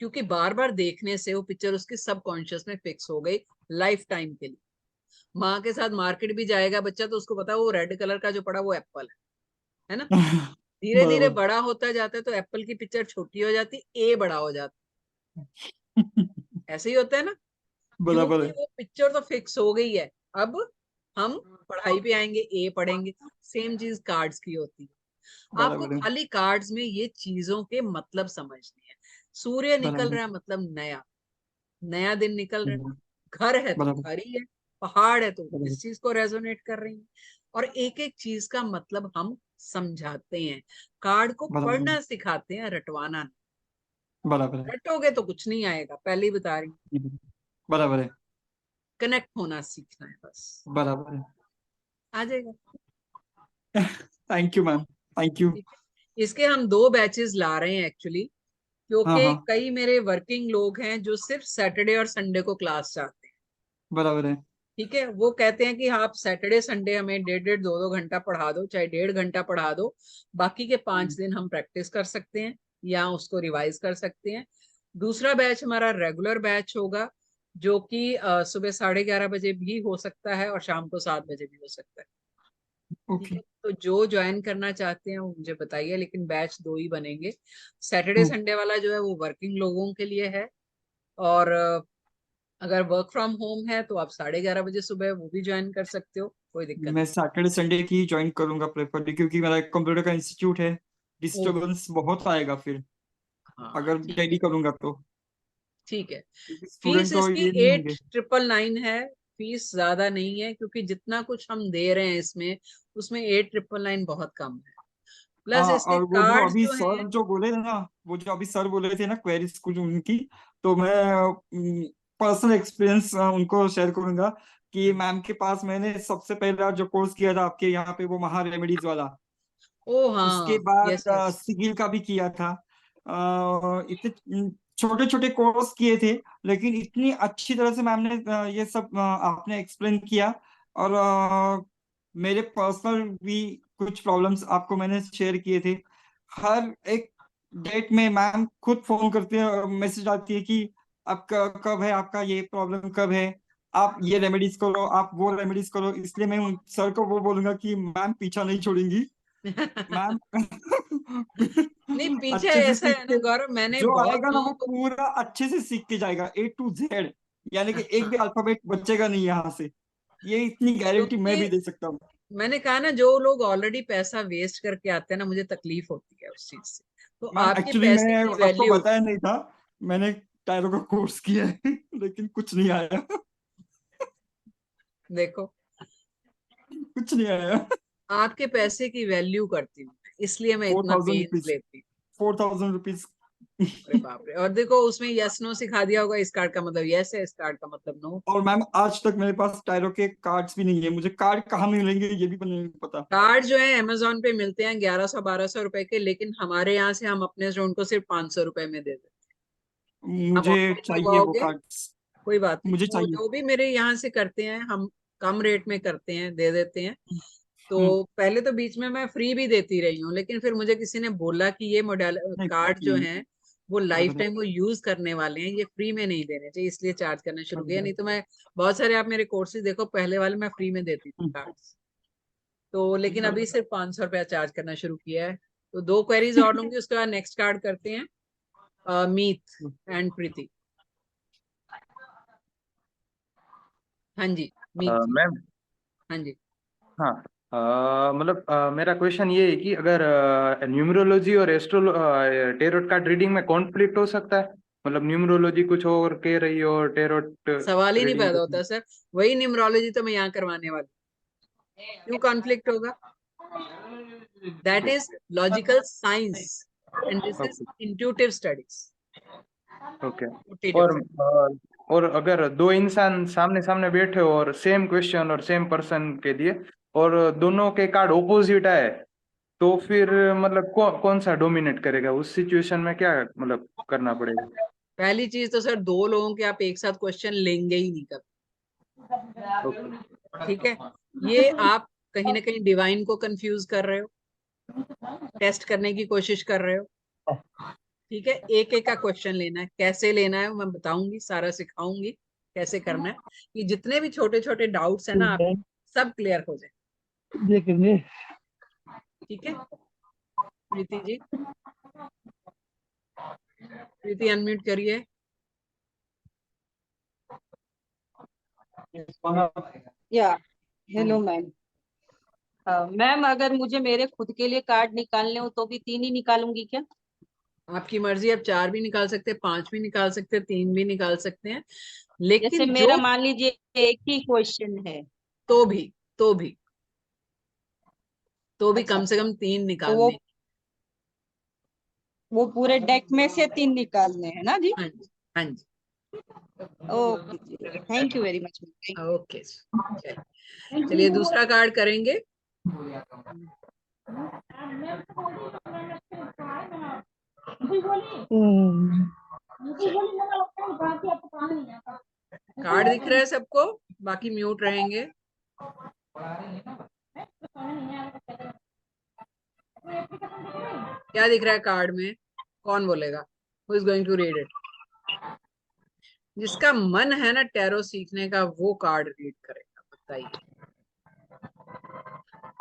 क्योंकि बार बार देखने से वो पिक्चर उसकी सब कॉन्शियस में फिक्स हो गई लाइफ टाइम के लिए। माँ के साथ मार्केट भी जाएगा बच्चा तो उसको पता है वो रेड कलर का जो पड़ा वो एप्पल है ना। धीरे धीरे बराबर। बड़ा होता जाता है तो एप्पल की पिक्चर छोटी हो जाती, ए बड़ा हो जाता, ऐसे ही होता है ना, बराबर क्योंकि है। वो पिक्चर तो फिक्स हो गई है। अब हम पढ़ाई पे आएंगे, ए पढ़ेंगे, सेम चीज कार्ड्स की होती है। आपको बराबर है। खाली कार्ड्स में ये चीजों के मतलब समझने हैं। सूर्य निकल बराबर। रहा है मतलब नया, नया दिन निकल रहा बराबर। है, घर है तो बराबर। घर ही है, पहाड़ है तो बराबर। इस चीज को रेजोनेट कर रही है। और एक एक चीज का मतलब हम समझाते हैं, कार्ड को बराबर। पढ़ना सिखाते हैं, रटवाना नहीं। बराबर है। रटोगे तो कुछ नहीं आएगा, पहले ही बता रही हूँ, बराबर है। कनेक्ट होना सीखना है बस, बराबर है। आ जाएगा। Thank you ma'am, thank you. ठीक है, इसके हम 2 बैचेस ला रहे हैं एक्चुअली, हाँ क्योंकि हाँ कई मेरे वर्किंग लोग हैं जो सिर्फ सैटरडे और संडे को क्लास चाहते हैं। बराबर है। ठीक है, वो कहते हैं कि आप सैटरडे संडे हमें 1.5 2 घंटा पढ़ा दो, चाहे 1.5 घंटा पढ़ा दो, बाकी के 5 दिन हम प्रैक्टिस कर सकते हैं या उसको रिवाइज कर सकते हैं। दूसरा बैच हमारा रेगुलर बैच होगा, जो कि सुबह 11:30 बजे भी हो सकता है और शाम को 7 बजे भी हो सकता है। ठीक ओके। है, तो जो ज्वाइन करना चाहते हैं वो मुझे बताइए, लेकिन बैच 2 ही बनेंगे। सैटरडे संडे वाला जो है वो वर्किंग लोगों के लिए है, और अगर वर्क फ्रॉम होम है तो आप 11:30 बजे सुबह वो भी ज्वाइन कर सकते हो, कोई दिक्कत मैं नहीं। सैटरडे संडे की ज्वाइन करूंगा प्रेफरली, क्योंकि मेरा कंप्यूटर का इंस्टीट्यूट है, ओके, डिस्टरबेंस बहुत आएगा फिर हाँ अगर ठीक डेली है, करूंगा तो, ठीक है। क्योंकि फीस स्टूडेंट तो इसकी ये नहीं होंगे। 8,999 है, फीस ज्यादा नहीं है, क्योंकि जितना कुछ हम दे रहे हैं इसमें, उसमें 8,999 बहुत कम है। प्लस हाँ, इसके और वो जो कार्ड्स अभी जो हैं, सर जो बोले थे ना, वो जो अभी सर बोले थे ना क्वेरीज कुछ उनकी, तो मैं पर्सनल एक्सपीरियंस उनको शेयर करूंगा कि मैम के पास मैंने सबसे पहला जो कोर्स किया था आपके यहाँ पे, वो महा रेमेडीज वाला। ओ उसके हाँ, बाद यस यस, सिगिल का भी किया था। इतने छोटे छोटे कोर्स किए थे, लेकिन इतनी अच्छी तरह से मैम ने ये सब आपने एक्सप्लेन किया। और मेरे पर्सनल भी कुछ प्रॉब्लम्स आपको मैंने शेयर किए थे। हर एक डेट में मैम खुद फोन करते हैं और मैसेज आती है कि आपका कब है, आपका ये प्रॉब्लम कब है, आप ये रेमेडीज करो, आप वो रेमेडीज करो। इसलिए मैं उन सर को वो बोलूंगा कि मैम पीछा नहीं छोड़ेंगी मैम। नहीं पीछे अच्छे से ऐसा सीख है ना के गौरव, मैंने जो बहुत आएगा ना लोगों वो को, पूरा अच्छे से सीख के जाएगा A to Z, यानी कि एक भी अल्फाबेट बचेगा नहीं यहाँ से। ये इतनी गारंटी मैं भी क्योंकि दे सकता हूँ। मैंने कहा ना, जो लोग ऑलरेडी पैसा वेस्ट करके आते हैं ना, मुझे तकलीफ होती है उस चीज से। तो मैम आपके एक्चुअली पैसे मैंने की आपको वैल्यू, बताया नहीं था, मैंने टायरों का कोर्स किया है लेकिन कुछ नहीं आया देखो कुछ नहीं आया। आपके पैसे की वैल्यू करती हूँ, इसलिए मैं इतना 4000 पेन रुपीज, लेती हूँ। 4000 रुपीज। अरे बाप रे। और देखो उसमें यस नो सिखा दिया होगा, इस कार्ड का मतलब यस है, इस कार्ड का मतलब नो। और मैम आज तक मेरे पास टायरों के कार्ड्स भी नहीं है, मुझे कार्ड कहाँ मिलेंगे ये भी नहीं पता। कार्ड जो है अमेजोन पे मिलते हैं 1100-1200 रुपए के, लेकिन हमारे यहाँ से हम अपने स्टूडेंट को सिर्फ 500 रुपए में दे देते हैं। आप मुझे ऑनलाइन चाहिए वो मंगवाओगे, कार्ड्स, कोई बात नहीं, मुझे वो चाहिए। जो भी मेरे यहाँ से करते हैं हम कम रेट में करते हैं, दे देते हैं। तो पहले तो बीच में मैं फ्री भी देती रही हूँ, लेकिन फिर मुझे किसी ने बोला कि ये मॉडल नहीं, कार्ड जो नहीं, हैं वो लाइफ टाइम वो यूज करने वाले हैं, ये फ्री में नहीं देने चाहिए, इसलिए चार्ज करना शुरू किया। नहीं तो मैं बहुत सारे, आप मेरे कोर्सेज देखो, पहले वाले मैं फ्री में देती थी कार्ड्स। तो लेकिन अभी सिर्फ 500 रुपया चार्ज करना शुरू किया है। तो 2 क्वेरीज और लूंगी, उसके बाद नेक्स्ट कार्ड करते हैं मीत एंड प्रीति। हाँ जी मीत जी। मैम हाँ जी। हाँ, मतलब मेरा क्वेश्चन ये है कि अगर न्यूमरोलॉजी और टेरोट कार्ड रीडिंग में कॉन्फ्लिक्ट हो सकता है, मतलब न्यूमरोलॉजी कुछ और कह रही है और टेरोट सवाल ही नहीं रीडिंग पैदा होता सर, वही न्यूमरोलॉजी तो मैं यहाँ करवाने वाली, क्यों कॉन्फ्लिक्ट होगा? That is logical science and this is intuitive studies. Okay. और अगर दो इंसान सामने सामने बैठे हो और सेम क्वेश्चन और सेम पर्सन के दिए और दोनों के कार्ड ऑपोजिट आए, तो फिर मतलब कौन सा डोमिनेट करेगा उस सिचुएशन में, क्या मतलब करना पड़ेगा? पहली चीज तो सर, 2 लोगों के आप एक साथ क्वेश्चन लेंगे ही नहीं कभी, ठीक है? ये आप कहीं ना कहीं डिवाइन को कंफ्यूज कर रहे हो, टेस्ट करने की कोशिश कर रहे हो, ठीक है? एक एक का क्वेश्चन लेना है, कैसे लेना है मैं बताऊंगी, सारा सिखाऊंगी कैसे करना है, कि जितने भी छोटे छोटे डाउट्स है ना आप सब क्लियर हो जाए, देखेंगे। ठीक है? प्रीति जी, प्रीति अनम्यूट करिए। या हेलो मैम। मैम अगर मुझे मेरे खुद के लिए कार्ड निकालने हो तो भी 3 ही निकालूंगी क्या? आपकी मर्जी, आप 4 भी निकाल सकते हैं, 5 भी निकाल सकते हैं, 3 भी निकाल सकते हैं, जैसे लेकिन मेरा जो मान लीजिए एक ही क्वेश्चन है तो भी अच्छा, कम से कम 3 तो निकालने। वो पूरे डेक में से 3 निकालने हैं ना जी? हाँ जी, हाँ जी। Okay, thank you very much. Okay, चलिए दूसरा कार्ड करेंगे। कार्ड दिख रहा है सबको? बाकी म्यूट रहेंगे। क्या दिख रहा है कार्ड में? कौन बोलेगा? Who is going to read it? जिसका मन है ना टैरो सीखने का, वो कार्ड रीड करेगा, बताइए।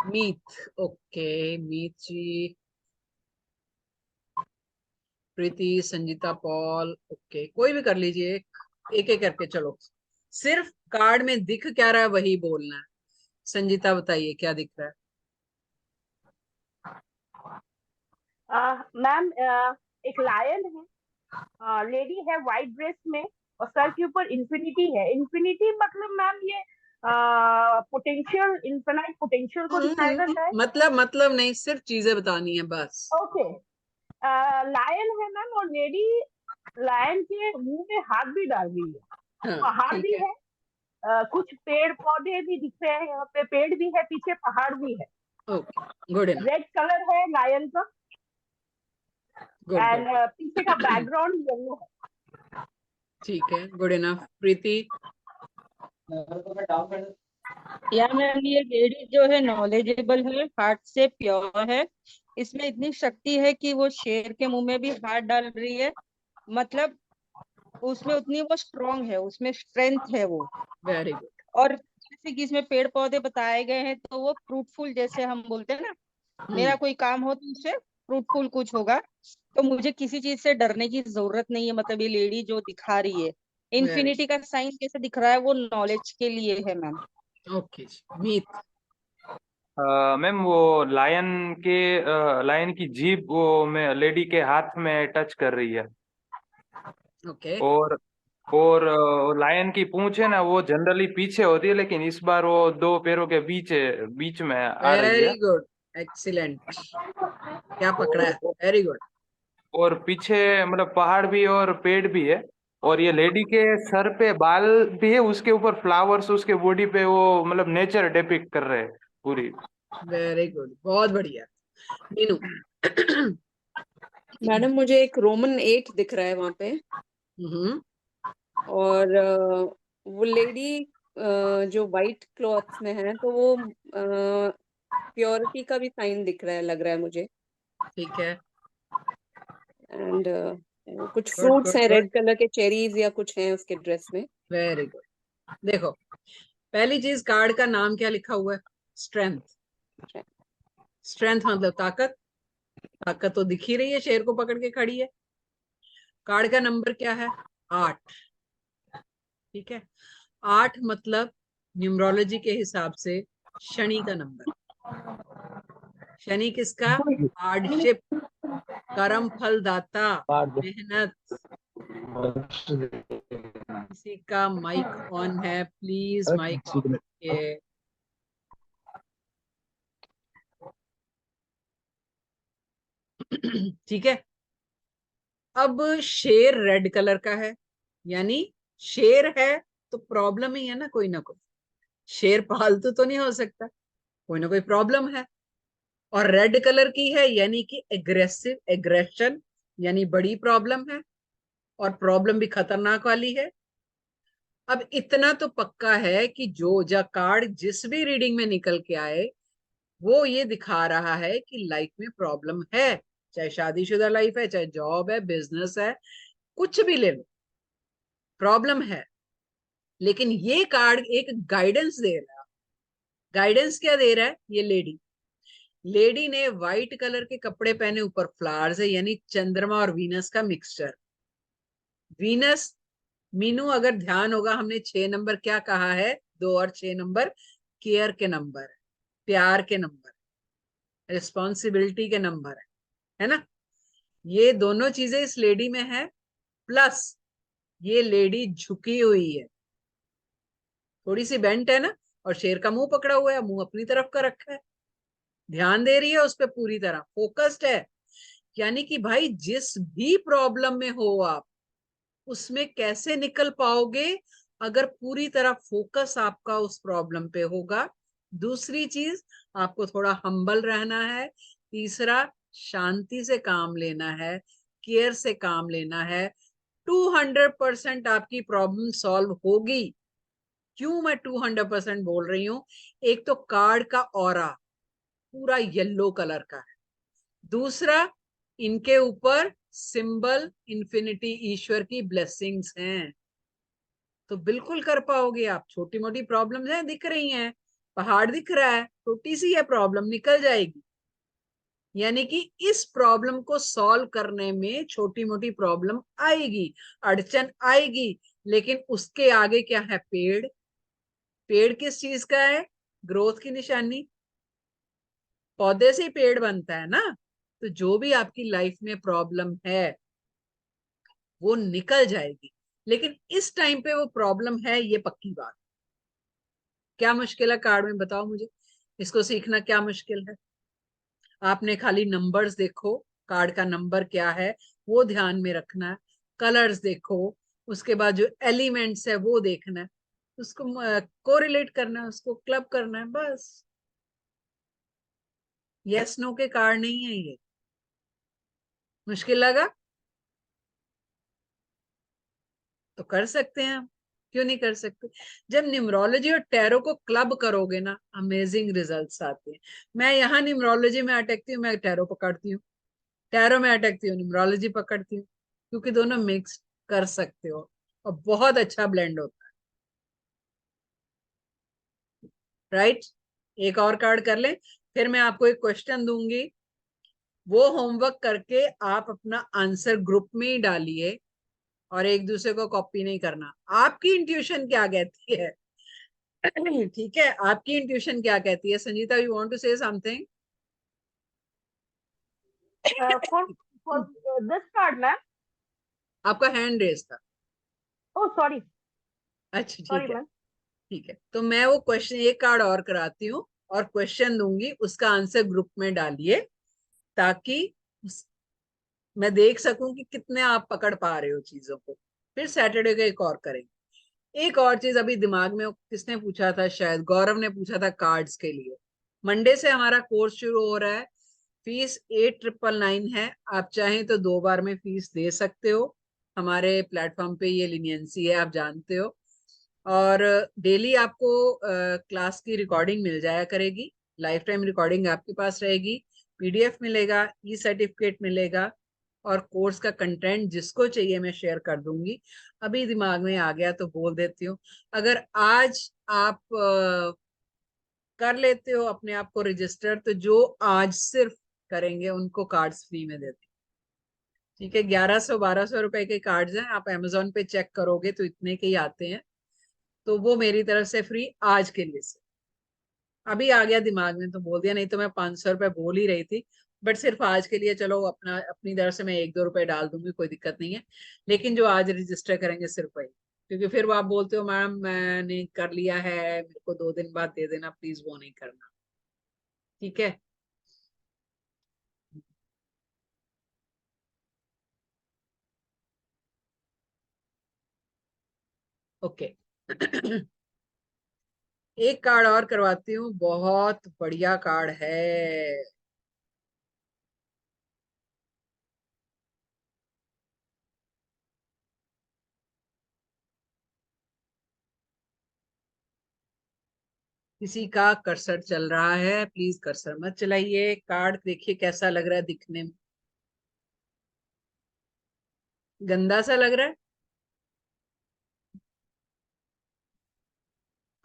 मीत, ओके मीत जी, प्रीति, संजीता, पॉल, ओके कोई भी कर लीजिए, एक एक करके। चलो, सिर्फ कार्ड में दिख क्या रहा है वही बोलना है। संजीता बताइए क्या दिख रहा है? मैम एक लायन है, लेडी है व्हाइट ड्रेस में, और सर के ऊपर इन्फिनिटी है। इन्फिनिटी मतलब मैम ये पोटेंशियल, इन्फिनाइट पोटेंशियल को दिखाएगा शायद। मतलब नहीं, सिर्फ चीजें बतानी है बस। ओके, लायन है मैम, और लेडी लायन के मुंह में हाथ भी डाल रही है, पहाड़ भी है, कुछ पेड़ पौधे भी दिख रहे हैं, यहाँ पे पेड़ भी है, पीछे पहाड़ भी है। Okay, good enough. Red colour है लायन का, एंड पीछे का बैकग्राउंड येलो है। ठीक है, गुड इनफ। प्रीति? या मैम ये लेडी जो है नॉलेजेबल है, हार्ट से प्योर है, इसमें इतनी शक्ति है कि वो शेर के मुंह में भी हाथ डाल रही है, मतलब उसमें उतनी वो स्ट्रांग है, उसमें स्ट्रेंथ है वो। Very good. और जैसे कि इसमें पेड़ पौधे बताए गए हैं, तो वो फ्रूटफुल, जैसे हम बोलते हैं ना, मेरा कोई काम हो तो उससे फ्रूटफुल कुछ होगा, तो मुझे किसी चीज से डरने की जरूरत नहीं है। मतलब ये लेडी जो दिखा रही है, इन्फिनिटी का साइन कैसे दिख रहा है, वो नॉलेज के लिए है मैम। ओके मीत। मैम वो लायन की जीभ वो में लेडी के हाथ में टच कर रही है। ओके। और लायन की पूंछ है ना, वो जनरली पीछे होती है, लेकिन इस बार वो दो पैरों के बीच में आ रही है। वेरी गुड, एक्सीलेंट, क्या पकड़ा है, वेरी गुड। और पीछे मतलब पहाड़ भी है और पेड़ भी है, और ये लेडी के सर पे बाल भी है, उसके ऊपर फ्लावर्स उसके बॉडी पे वो मतलब नेचर डिपिक्ट कर रहे हैं पूरी। वेरी गुड, बहुत बढ़िया। मीनू। मैडम मुझे एक रोमन 8 दिख रहा है वहां पे, और वो लेडी जो वाइट क्लॉथ में है, तो वो प्योरिटी का भी साइन दिख रहा है, लग रहा है मुझे। ठीक है। एंड कुछ गुड फ्रूट्स गुड हैं, गुड, रेड कलर के चेरीज या कुछ हैं उसके ड्रेस में। Very good. देखो, पहली चीज, कार्ड का नाम क्या लिखा हुआ है? स्ट्रेंथ। स्ट्रेंथ मतलब ताकत। ताकत तो दिख ही रही है, शेर को पकड़ के खड़ी है। कार्ड का नंबर क्या है? 8। ठीक है, 8 मतलब न्यूमरोलॉजी के हिसाब से शनि का नंबर। शनि किसका? हार्डशिप, कर्म फल दाता, मेहनत। किसी का माइक ऑन है? प्लीज माइक ऑफ रखिए। ठीक है। अब शेर रेड कलर का है, यानी शेर है तो प्रॉब्लम ही है ना, कोई ना कोई। शेर पालतू तो नहीं हो सकता, कोई ना कोई प्रॉब्लम है। और रेड कलर की है, यानी कि एग्रेसिव, एग्रेशन, यानी बड़ी प्रॉब्लम है, और प्रॉब्लम भी खतरनाक वाली है। अब इतना तो पक्का है कि जो कार्ड जिस भी रीडिंग में निकल के आए, वो ये दिखा रहा है कि लाइफ में प्रॉब्लम है। चाहे शादीशुदा लाइफ है, चाहे जॉब है, बिजनेस है, कुछ भी ले लो, प्रॉब्लम है। लेकिन ये कार्ड एक गाइडेंस दे रहा है। गाइडेंस क्या दे रहा है? ये लेडी ने व्हाइट कलर के कपड़े पहने, ऊपर फ्लावर्स है, यानी चंद्रमा और वीनस का मिक्सचर। वीनस, मीनू अगर ध्यान होगा, हमने 6 नंबर क्या कहा है? 2 और 6 नंबर केयर के नंबर है, प्यार के नंबर, रिस्पॉन्सिबिलिटी के नंबर है ना? ये दोनों चीजें इस लेडी में है। प्लस ये लेडी झुकी हुई है, थोड़ी सी बेंट है ना, और शेर का मुंह पकड़ा हुआ है, मुंह अपनी तरफ का रखा है, ध्यान दे रही है उस पर, पूरी तरह फोकस्ड है। यानी कि भाई, जिस भी प्रॉब्लम में हो आप, उसमें कैसे निकल पाओगे? अगर पूरी तरह फोकस आपका उस प्रॉब्लम पे होगा। दूसरी चीज, आपको थोड़ा हम्बल रहना है। तीसरा, शांति से काम लेना है, केयर से काम लेना है। 200% आपकी प्रॉब्लम सॉल्व होगी। क्यों मैं 200% बोल रही हूं? एक तो कार्ड का ऑरा पूरा येलो कलर का है। दूसरा, इनके ऊपर सिंबल इन्फिनिटी, ईश्वर की ब्लेसिंग्स हैं, तो बिल्कुल कर पाओगे आप। छोटी मोटी प्रॉब्लम्स हैं, दिख रही हैं, पहाड़ दिख रहा है, छोटी सी है प्रॉब्लम, निकल जाएगी। यानी कि इस प्रॉब्लम को सॉल्व करने में छोटी मोटी प्रॉब्लम आएगी, अड़चन आएगी, लेकिन उसके आगे क्या है? पेड़। पेड़ किस चीज का है? ग्रोथ की निशानी। पौधे से ही पेड़ बनता है ना। तो जो भी आपकी लाइफ में प्रॉब्लम है, वो निकल जाएगी। लेकिन इस टाइम पे वो प्रॉब्लम है, ये पक्की बात। क्या मुश्किल है कार्ड में, बताओ मुझे। इसको सीखना क्या मुश्किल है? आपने खाली नंबर्स देखो, कार्ड का नंबर क्या है वो ध्यान में रखना है। कलर्स देखो, उसके बाद जो एलिमेंट्स है वो देखना है, उसको कोरिलेट करना है, उसको क्लब करना है, बस। यस नो के कार्ड नहीं है ये। मुश्किल लगा तो कर सकते हैं हम, क्यों नहीं कर सकते? जब न्यूमरोलॉजी और टैरो को क्लब करोगे ना, अमेजिंग रिजल्ट्स आते हैं। मैं यहाँ न्यूमरोलॉजी में अटकती हूँ, मैं टैरो पकड़ती हूँ, टैरो में अटकती हूँ, न्यूमरोलॉजी पकड़ती हूँ, क्योंकि दोनों मिक्स कर सकते हो और बहुत अच्छा ब्लेंड होता है। राइट? एक और कार्ड कर लें, फिर मैं आपको एक क्वेश्चन दूंगी, वो होमवर्क करके आप अपना आंसर ग्रुप में ही डालिए, और एक दूसरे को कॉपी नहीं करना। आपकी इंट्यूशन क्या कहती है? ठीक है, आपकी इंट्यूशन क्या कहती है? Sanjeeta, you want to say something? for this card, ma'am. आपका हैंड रेस था। Oh, sorry. अच्छा Sorry, ठीक है, ma'am. ठीक है। तो मैं वो क्वेश्चन, एक कार्ड और कराती हूँ और क्वेश्चन दूंगी, उसका आंसर ग्रुप में डालिए ताकि मैं देख सकूं कि कितने आप पकड़ पा रहे हो चीजों को। फिर सैटरडे का एक और करेंगे। एक और चीज अभी दिमाग में, किसने पूछा था, शायद गौरव ने पूछा था कार्ड्स के लिए। मंडे से हमारा कोर्स शुरू हो रहा है। फीस 8999 है। आप चाहें तो 2 बार में फीस दे सकते हो। हमारे प्लेटफॉर्म पे ये लिनियंसी है, आप जानते हो। और डेली आपको क्लास की रिकॉर्डिंग मिल जाया करेगी। लाइफ टाइम रिकॉर्डिंग आपके पास रहेगी। पीडीएफ मिलेगा, ई सर्टिफिकेट मिलेगा और कोर्स का कंटेंट जिसको चाहिए मैं शेयर कर दूंगी। अभी दिमाग में आ गया तो बोल देती हूँ। अगर आज आप कर लेते हो अपने आप को रजिस्टर, तो जो आज सिर्फ करेंगे उनको कार्ड्स फ्री में देते। ठीक है, 1100-1200 रुपए के कार्ड्स हैं। आप अमेजोन पे चेक करोगे तो इतने के ही आते हैं। तो वो मेरी तरफ से फ्री आज के लिए से। अभी आ गया दिमाग में तो बोल दिया, नहीं तो मैं 500 रुपए बोल ही रही थी। बट सिर्फ आज के लिए चलो, अपनी तरफ से मैं 1-2 रुपए डाल दूंगी, कोई दिक्कत नहीं है। लेकिन जो आज रजिस्टर करेंगे सिर्फ वही, क्योंकि फिर वो आप बोलते हो मैम मैंने कर लिया है, मेरे को 2 दिन बाद दे देना प्लीज, वो नहीं करना। ठीक है। ओके। एक कार्ड और करवाती हूँ, बहुत बढ़िया कार्ड है। किसी का कर्सर चल रहा है, प्लीज कर्सर मत चलाइए। कार्ड देखिए कैसा लग रहा है दिखने में, गंदा सा लग रहा है।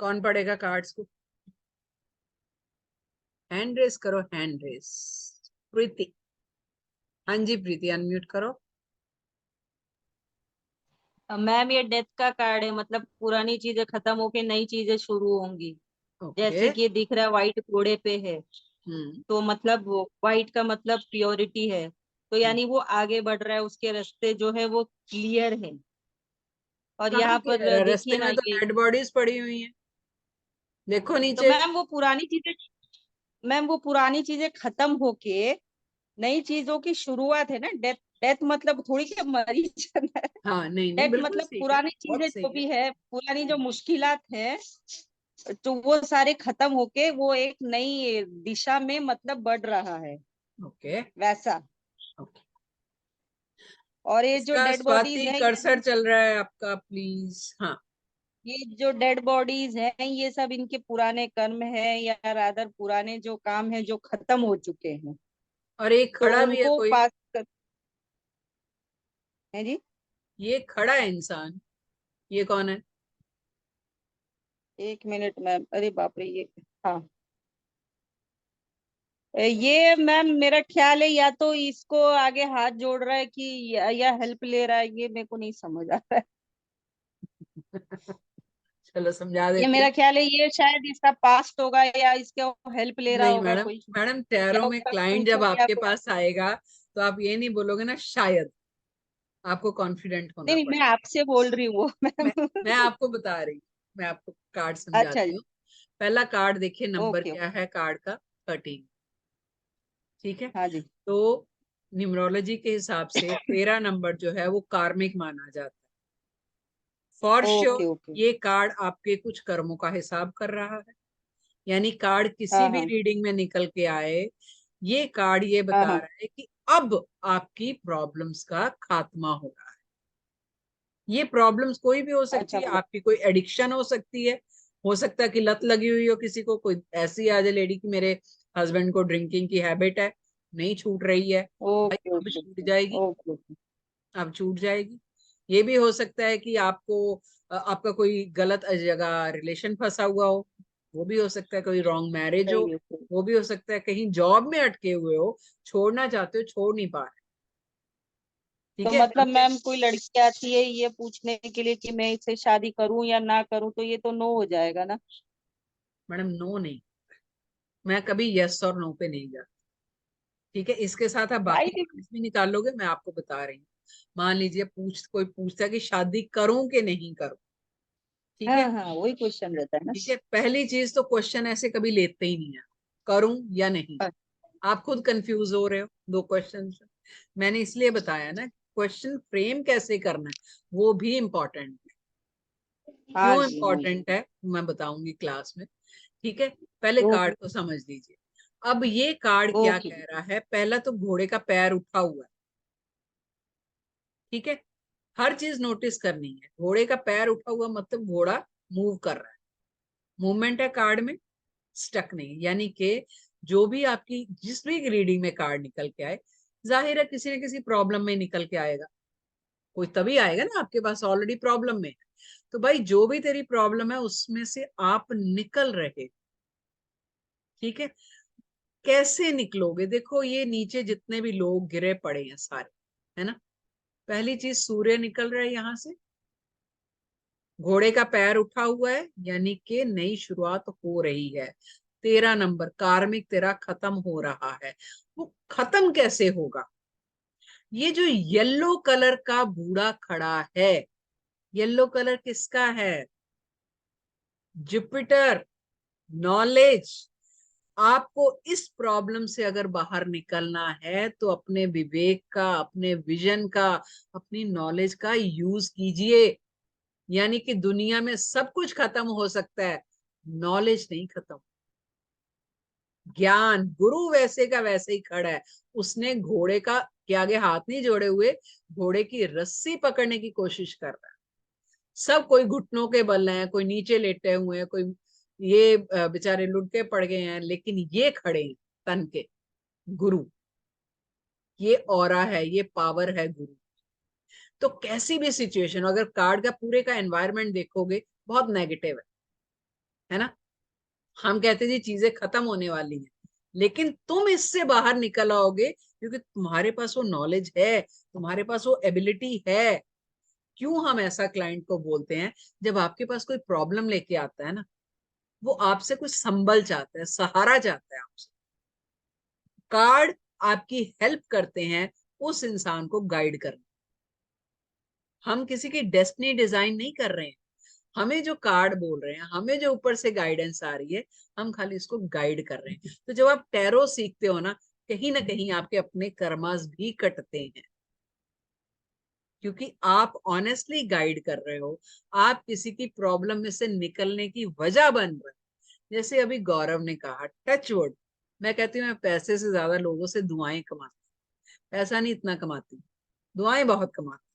कौन पढ़ेगा कार्ड्स को? हैंड रेस करो, हैंड रेस। प्रीति, हाँ जी प्रीति, अनम्यूट करो। मैम ये डेथ का कार्ड है, मतलब पुरानी चीजें खत्म होके नई चीजें शुरू होंगी। जैसे कि ये दिख रहा है व्हाइट घोड़े पे है, तो मतलब व्हाइट का मतलब प्योरिटी है, तो यानी वो आगे बढ़ रहा है, उसके रास्ते जो है वो क्लियर है। और यहाँ पर देखिए रास्ते ना में तो ये, डेड बॉडीज पड़ी हुई हैं, देखो तो नीचे। मैम वो पुरानी चीजें खत्म होके नई चीजों की शुरुआत है ना। डेथ डेथ मतलब थोड़ी कि मरी जाना है। हाँ, नहीं नहीं, डेथ बिल्कुल मतलब सही है, पुरानी बहुत चीजें जो सही है। भी है, पुरानी जो मुश्किलात है, तो वो सारे खत्म होके वो एक नई दिशा में मतलब बढ़ रहा है। ओके, वैसा। और ये जो इसका डेड बॉडीज स्वाति है, कर्सर चल रहा है आपका, प्लीज। हाँ, ये जो डेड बॉडीज हैं ये सब इनके पुराने कर्म है, या रादर पुराने जो काम है जो खत्म हो चुके हैं, और एक तो खड़ा भी है उनको कोई। पास कर है जी। ये खड़ा है इंसान, ये कौन है? 1 मिनट मैम, अरे बाप रे, ये हाँ, ये मैम मेरा ख्याल है या तो इसको आगे हाथ जोड़ रहा है कि या हेल्प ले रहा है, ये मेरे को नहीं समझ आ रहा है। चलो समझा ये देती मेरा हूँ। ख्याल है ये शायद इसका पास्ट होगा, या इसके हेल्प ले रहा नहीं होगा मैडम, कोई, मैडम या टैरो में उसका क्लाइंट कुछ जब हो गया आपके कोई। पास आएगा तो आप ये नहीं बोलोगे ना शायद, आपको कॉन्फिडेंट होना नहीं नहीं, मैं पड़ेगा। आपसे बोल रही हूँ मैं आपको बता रही हूँ, मैं आपको कार्ड अच्छा समझाती जी, हूँ। पहला कार्ड देखिए, नंबर ओके। क्या है कार्ड का? 13। ठीक है, हाँ जी, तो न्यूमरोलॉजी के हिसाब से 13 नंबर जो है वो कार्मिक माना जाता है। For sure okay okay. ये कार्ड आपके कुछ कर्मों का हिसाब कर रहा है। यानी कार्ड किसी हाँ भी हाँ रीडिंग में निकल के आए, ये कार्ड ये हाँ बता हाँ। रहा है कि अब आपकी प्रॉब्लम्स का खात्मा हो रहा है। ये प्रॉब्लम्स कोई भी हो सकती अच्छा है, मतलब, आपकी कोई एडिक्शन हो सकती है, हो सकता है कि लत लगी हुई हो किसी को, कोई ऐसी आ जाए लेडी की मेरे हस्बैंड को ड्रिंकिंग की हैबिट है, नहीं छूट रही है, भाई ओके अब ओके छूट जाएगी, ओके ओके। अब छूट जाएगी। ये भी हो सकता है कि आपको आपका कोई गलत जगह रिलेशन फंसा हुआ हो, वो भी हो सकता है। कोई रॉन्ग मैरिज हो, सही है, सही। वो भी हो सकता है। कहीं जॉब में अटके हुए हो, छोड़ना चाहते हो, छोड़ नहीं पा रहे। तो ठीक है, मतलब मैम कोई लड़की आती है ये पूछने के लिए कि मैं इससे शादी करूं या ना करूं, तो ये तो नो हो जाएगा ना। मैडम नो नहीं, मैं कभी यस और नो पे नहीं जाती। ठीक है, इसके साथ आप बाकी पॉइंट्स भी निकाल लोगे, मैं आपको बता रही हूँ। मान लीजिए कोई पूछता है कि शादी करूं कि नहीं करूं, ठीक है। हाँ वही क्वेश्चन रहता है ना। ठीक है, पहली चीज तो क्वेश्चन ऐसे कभी लेते ही नहीं है, करूं या नहीं। आप खुद कंफ्यूज हो रहे हो दो क्वेश्चन से। मैंने इसलिए बताया ना, क्वेश्चन फ्रेम कैसे करना है वो भी इम्पोर्टेंट है। क्यों इम्पोर्टेंट है मैं बताऊंगी क्लास में। ठीक है, पहले कार्ड को समझ लीजिए। अब ये कार्ड क्या कह रहा है, पहला तो घोड़े का पैर उठा हुआ है। ठीक है, हर चीज नोटिस करनी है। घोड़े का पैर उठा हुआ मतलब घोड़ा मूव कर रहा है, मूवमेंट है कार्ड में, स्टक नहीं। यानी कि जो भी आपकी जिस भी रीडिंग में कार्ड निकल के आए, जाहिर है किसी न किसी प्रॉब्लम में निकल के आएगा। कोई तभी आएगा ना आपके पास ऑलरेडी प्रॉब्लम में। तो भाई जो भी तेरी प्रॉब्लम है उसमें से आप निकल रहे। ठीक है, कैसे निकलोगे? देखो ये नीचे जितने भी लोग गिरे पड़े हैं सारे, है ना। पहली चीज सूर्य निकल रहा है यहां से, घोड़े का पैर उठा हुआ है, यानी कि नई शुरुआत हो रही है। 13 नंबर कार्मिक तेरा खत्म हो रहा है। वो खत्म कैसे होगा? ये जो येलो कलर का बूढ़ा खड़ा है, येलो कलर किसका है? Jupiter, knowledge. आपको इस प्रॉब्लम से अगर बाहर निकलना है तो अपने विवेक का, अपने विजन का, अपनी नॉलेज का यूज कीजिए। यानी कि दुनिया में सब कुछ खत्म हो सकता है, नॉलेज नहीं खत्म। ज्ञान, गुरु वैसे का वैसे ही खड़ा है। उसने घोड़े का के आगे हाथ नहीं जोड़े हुए, घोड़े की रस्सी पकड़ने की कोशिश कर रहा है। सब कोई घुटनों के बल हैं, कोई नीचे लेटे हुए हैं, कोई ये बेचारे लुढ़के पड़ गए हैं, लेकिन ये खड़े हैं तन के। गुरु, ये ऑरा है, ये पावर है गुरु। तो कैसी भी सिचुएशन, अगर कार्ड का पूरे का एनवायरनमेंट देखोगे बहुत नेगेटिव है ना। हम कहते जी चीजें खत्म होने वाली हैं, लेकिन तुम इससे बाहर निकल आओगे क्योंकि तुम्हारे पास वो नॉलेज है, तुम्हारे पास वो एबिलिटी है। क्यों हम ऐसा क्लाइंट को बोलते हैं? जब आपके पास कोई प्रॉब्लम लेके आता है ना, वो आपसे कुछ संबल चाहता है, सहारा चाहता है आपसे। कार्ड आपकी हेल्प करते हैं उस इंसान को गाइड करने। हम किसी की डेस्टिनी डिजाइन नहीं कर रहे हैं। हमें जो कार्ड बोल रहे हैं, हमें जो ऊपर से गाइडेंस आ रही है, हम खाली इसको गाइड कर रहे हैं। तो जब आप टैरो सीखते हो ना कहीं आपके अपने कर्मास भी कटते हैं, क्योंकि आप ऑनेस्टली गाइड कर रहे हो। आप किसी की प्रॉब्लम में से निकलने की वजह बन रहे हो। जैसे अभी गौरव ने कहा, टच वुड, मैं कहती हूँ मैं पैसे से ज्यादा लोगों से दुआएं कमाती, पैसा नहीं इतना कमाती, दुआएं बहुत कमाती।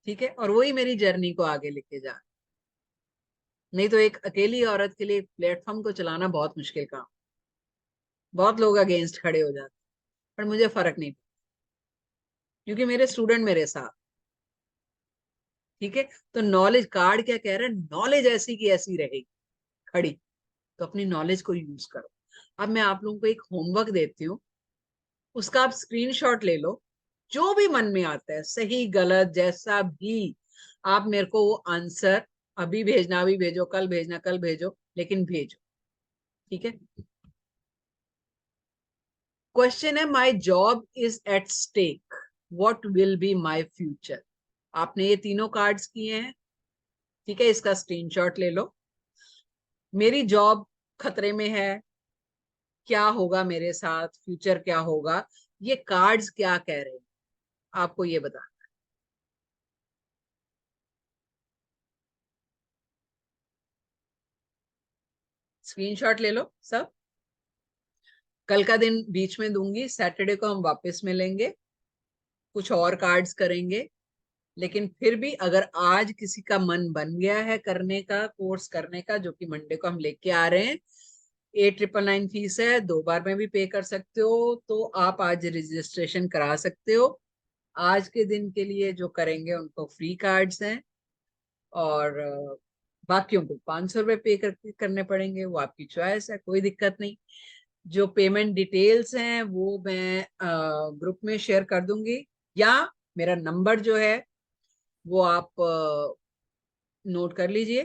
ठीक है, और वही मेरी जर्नी को आगे लेके जा। नहीं तो एक अकेली औरत के लिए प्लेटफॉर्म को चलाना बहुत मुश्किल काम। बहुत लोग अगेंस्ट खड़े हो जाते, पर मुझे फर्क नहीं पड़ता क्योंकि मेरे स्टूडेंट मेरे साथ। ठीक है, तो नॉलेज कार्ड क्या कह रहे हैं, नॉलेज ऐसी की ऐसी रहेगी खड़ी। तो अपनी नॉलेज को यूज करो। अब मैं आप लोगों को एक होमवर्क देती हूँ, उसका आप स्क्रीनशॉट ले लो। जो भी मन में आता है, सही गलत जैसा भी, आप मेरे को वो आंसर अभी भेजना, अभी भेजो, कल भेजना, कल भेजो, लेकिन भेजो। ठीक है, क्वेश्चन है, my job is at stake, what will be my future. आपने ये तीनों कार्ड्स किए हैं। ठीक है, इसका स्क्रीनशॉट ले लो। मेरी जॉब खतरे में है, क्या होगा मेरे साथ, फ्यूचर क्या होगा, ये कार्ड्स क्या कह रहे हैं आपको ये बता। स्क्रीनशॉट ले लो सब। कल का दिन बीच में दूंगी, सैटरडे को हम वापस मिलेंगे, कुछ और कार्ड्स करेंगे। लेकिन फिर भी अगर आज किसी का मन बन गया है करने का, कोर्स करने का, जो कि मंडे को हम लेके आ रहे हैं, 8,999 फीस है, 2 बार में भी पे कर सकते हो, तो आप आज रजिस्ट्रेशन करा सकते हो। आज के दिन के लिए जो करेंगे उनको फ्री कार्ड्स हैं, और बाकियों को 500 रुपये पे करने पड़ेंगे, वो आपकी चॉइस है, कोई दिक्कत नहीं। जो पेमेंट डिटेल्स हैं वो मैं ग्रुप में शेयर कर दूंगी, या मेरा नंबर जो है वो आप नोट कर लीजिए।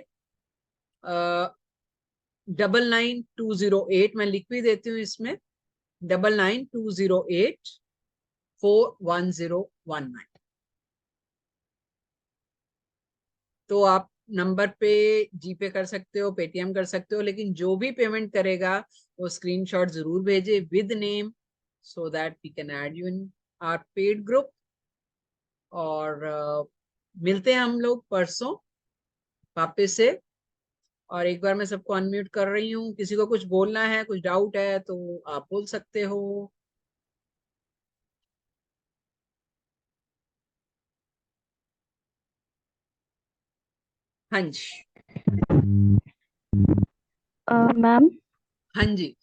999208, मैं लिख भी देती हूँ इसमें, 9920841019। तो आप नंबर पे जीपे कर सकते हो, पेटीएम कर सकते हो, लेकिन जो भी पेमेंट करेगा वो स्क्रीनशॉट जरूर भेजे with name, so that we can add you in our paid group. और मिलते हैं हम लोग परसों वापस से। और एक बार मैं सबको अनम्यूट कर रही हूँ, किसी को कुछ बोलना है, कुछ डाउट है तो आप बोल सकते हो। हाँ जी मैम, हाँ जी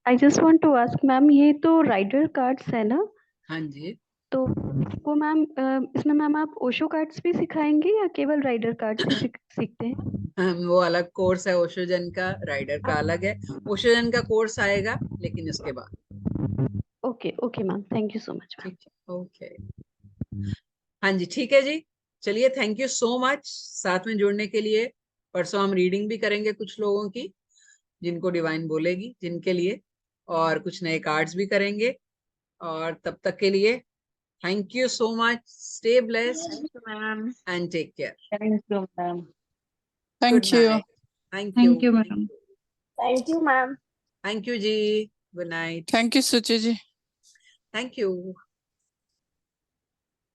I just want to ask ma'am, ये तो राइडर कार्ड्स है ना? हाँ जी। तो वो मैम इसमें मैम आप ओशो कार्ड्स भी सिखाएंगे या केवल राइडर कार्ड्स ही सीखते हैं? वो अलग कोर्स है ओशोजन का, राइडर का अलग है। ओशोजन का कोर्स आएगा लेकिन इसके बाद। Okay okay ma'am, thank you so much. ठीक है, ओके। हाँ जी ठीक है जी, चलिए थैंक यू सो मच साथ में जुड़ने के लिए। परसों हम रीडिंग भी करेंगे कुछ लोगों की जिनको डिवाइन बोलेगी, जिनके लिए, और कुछ नए कार्ड्स भी करेंगे। और तब तक के लिए thank you so much, stay blessed and take care. Thank you ma'am. Thank you. Thank you ma'am. Thank you ma'am. Thank you ji, good night. Thank you Suchi ji. Thank you.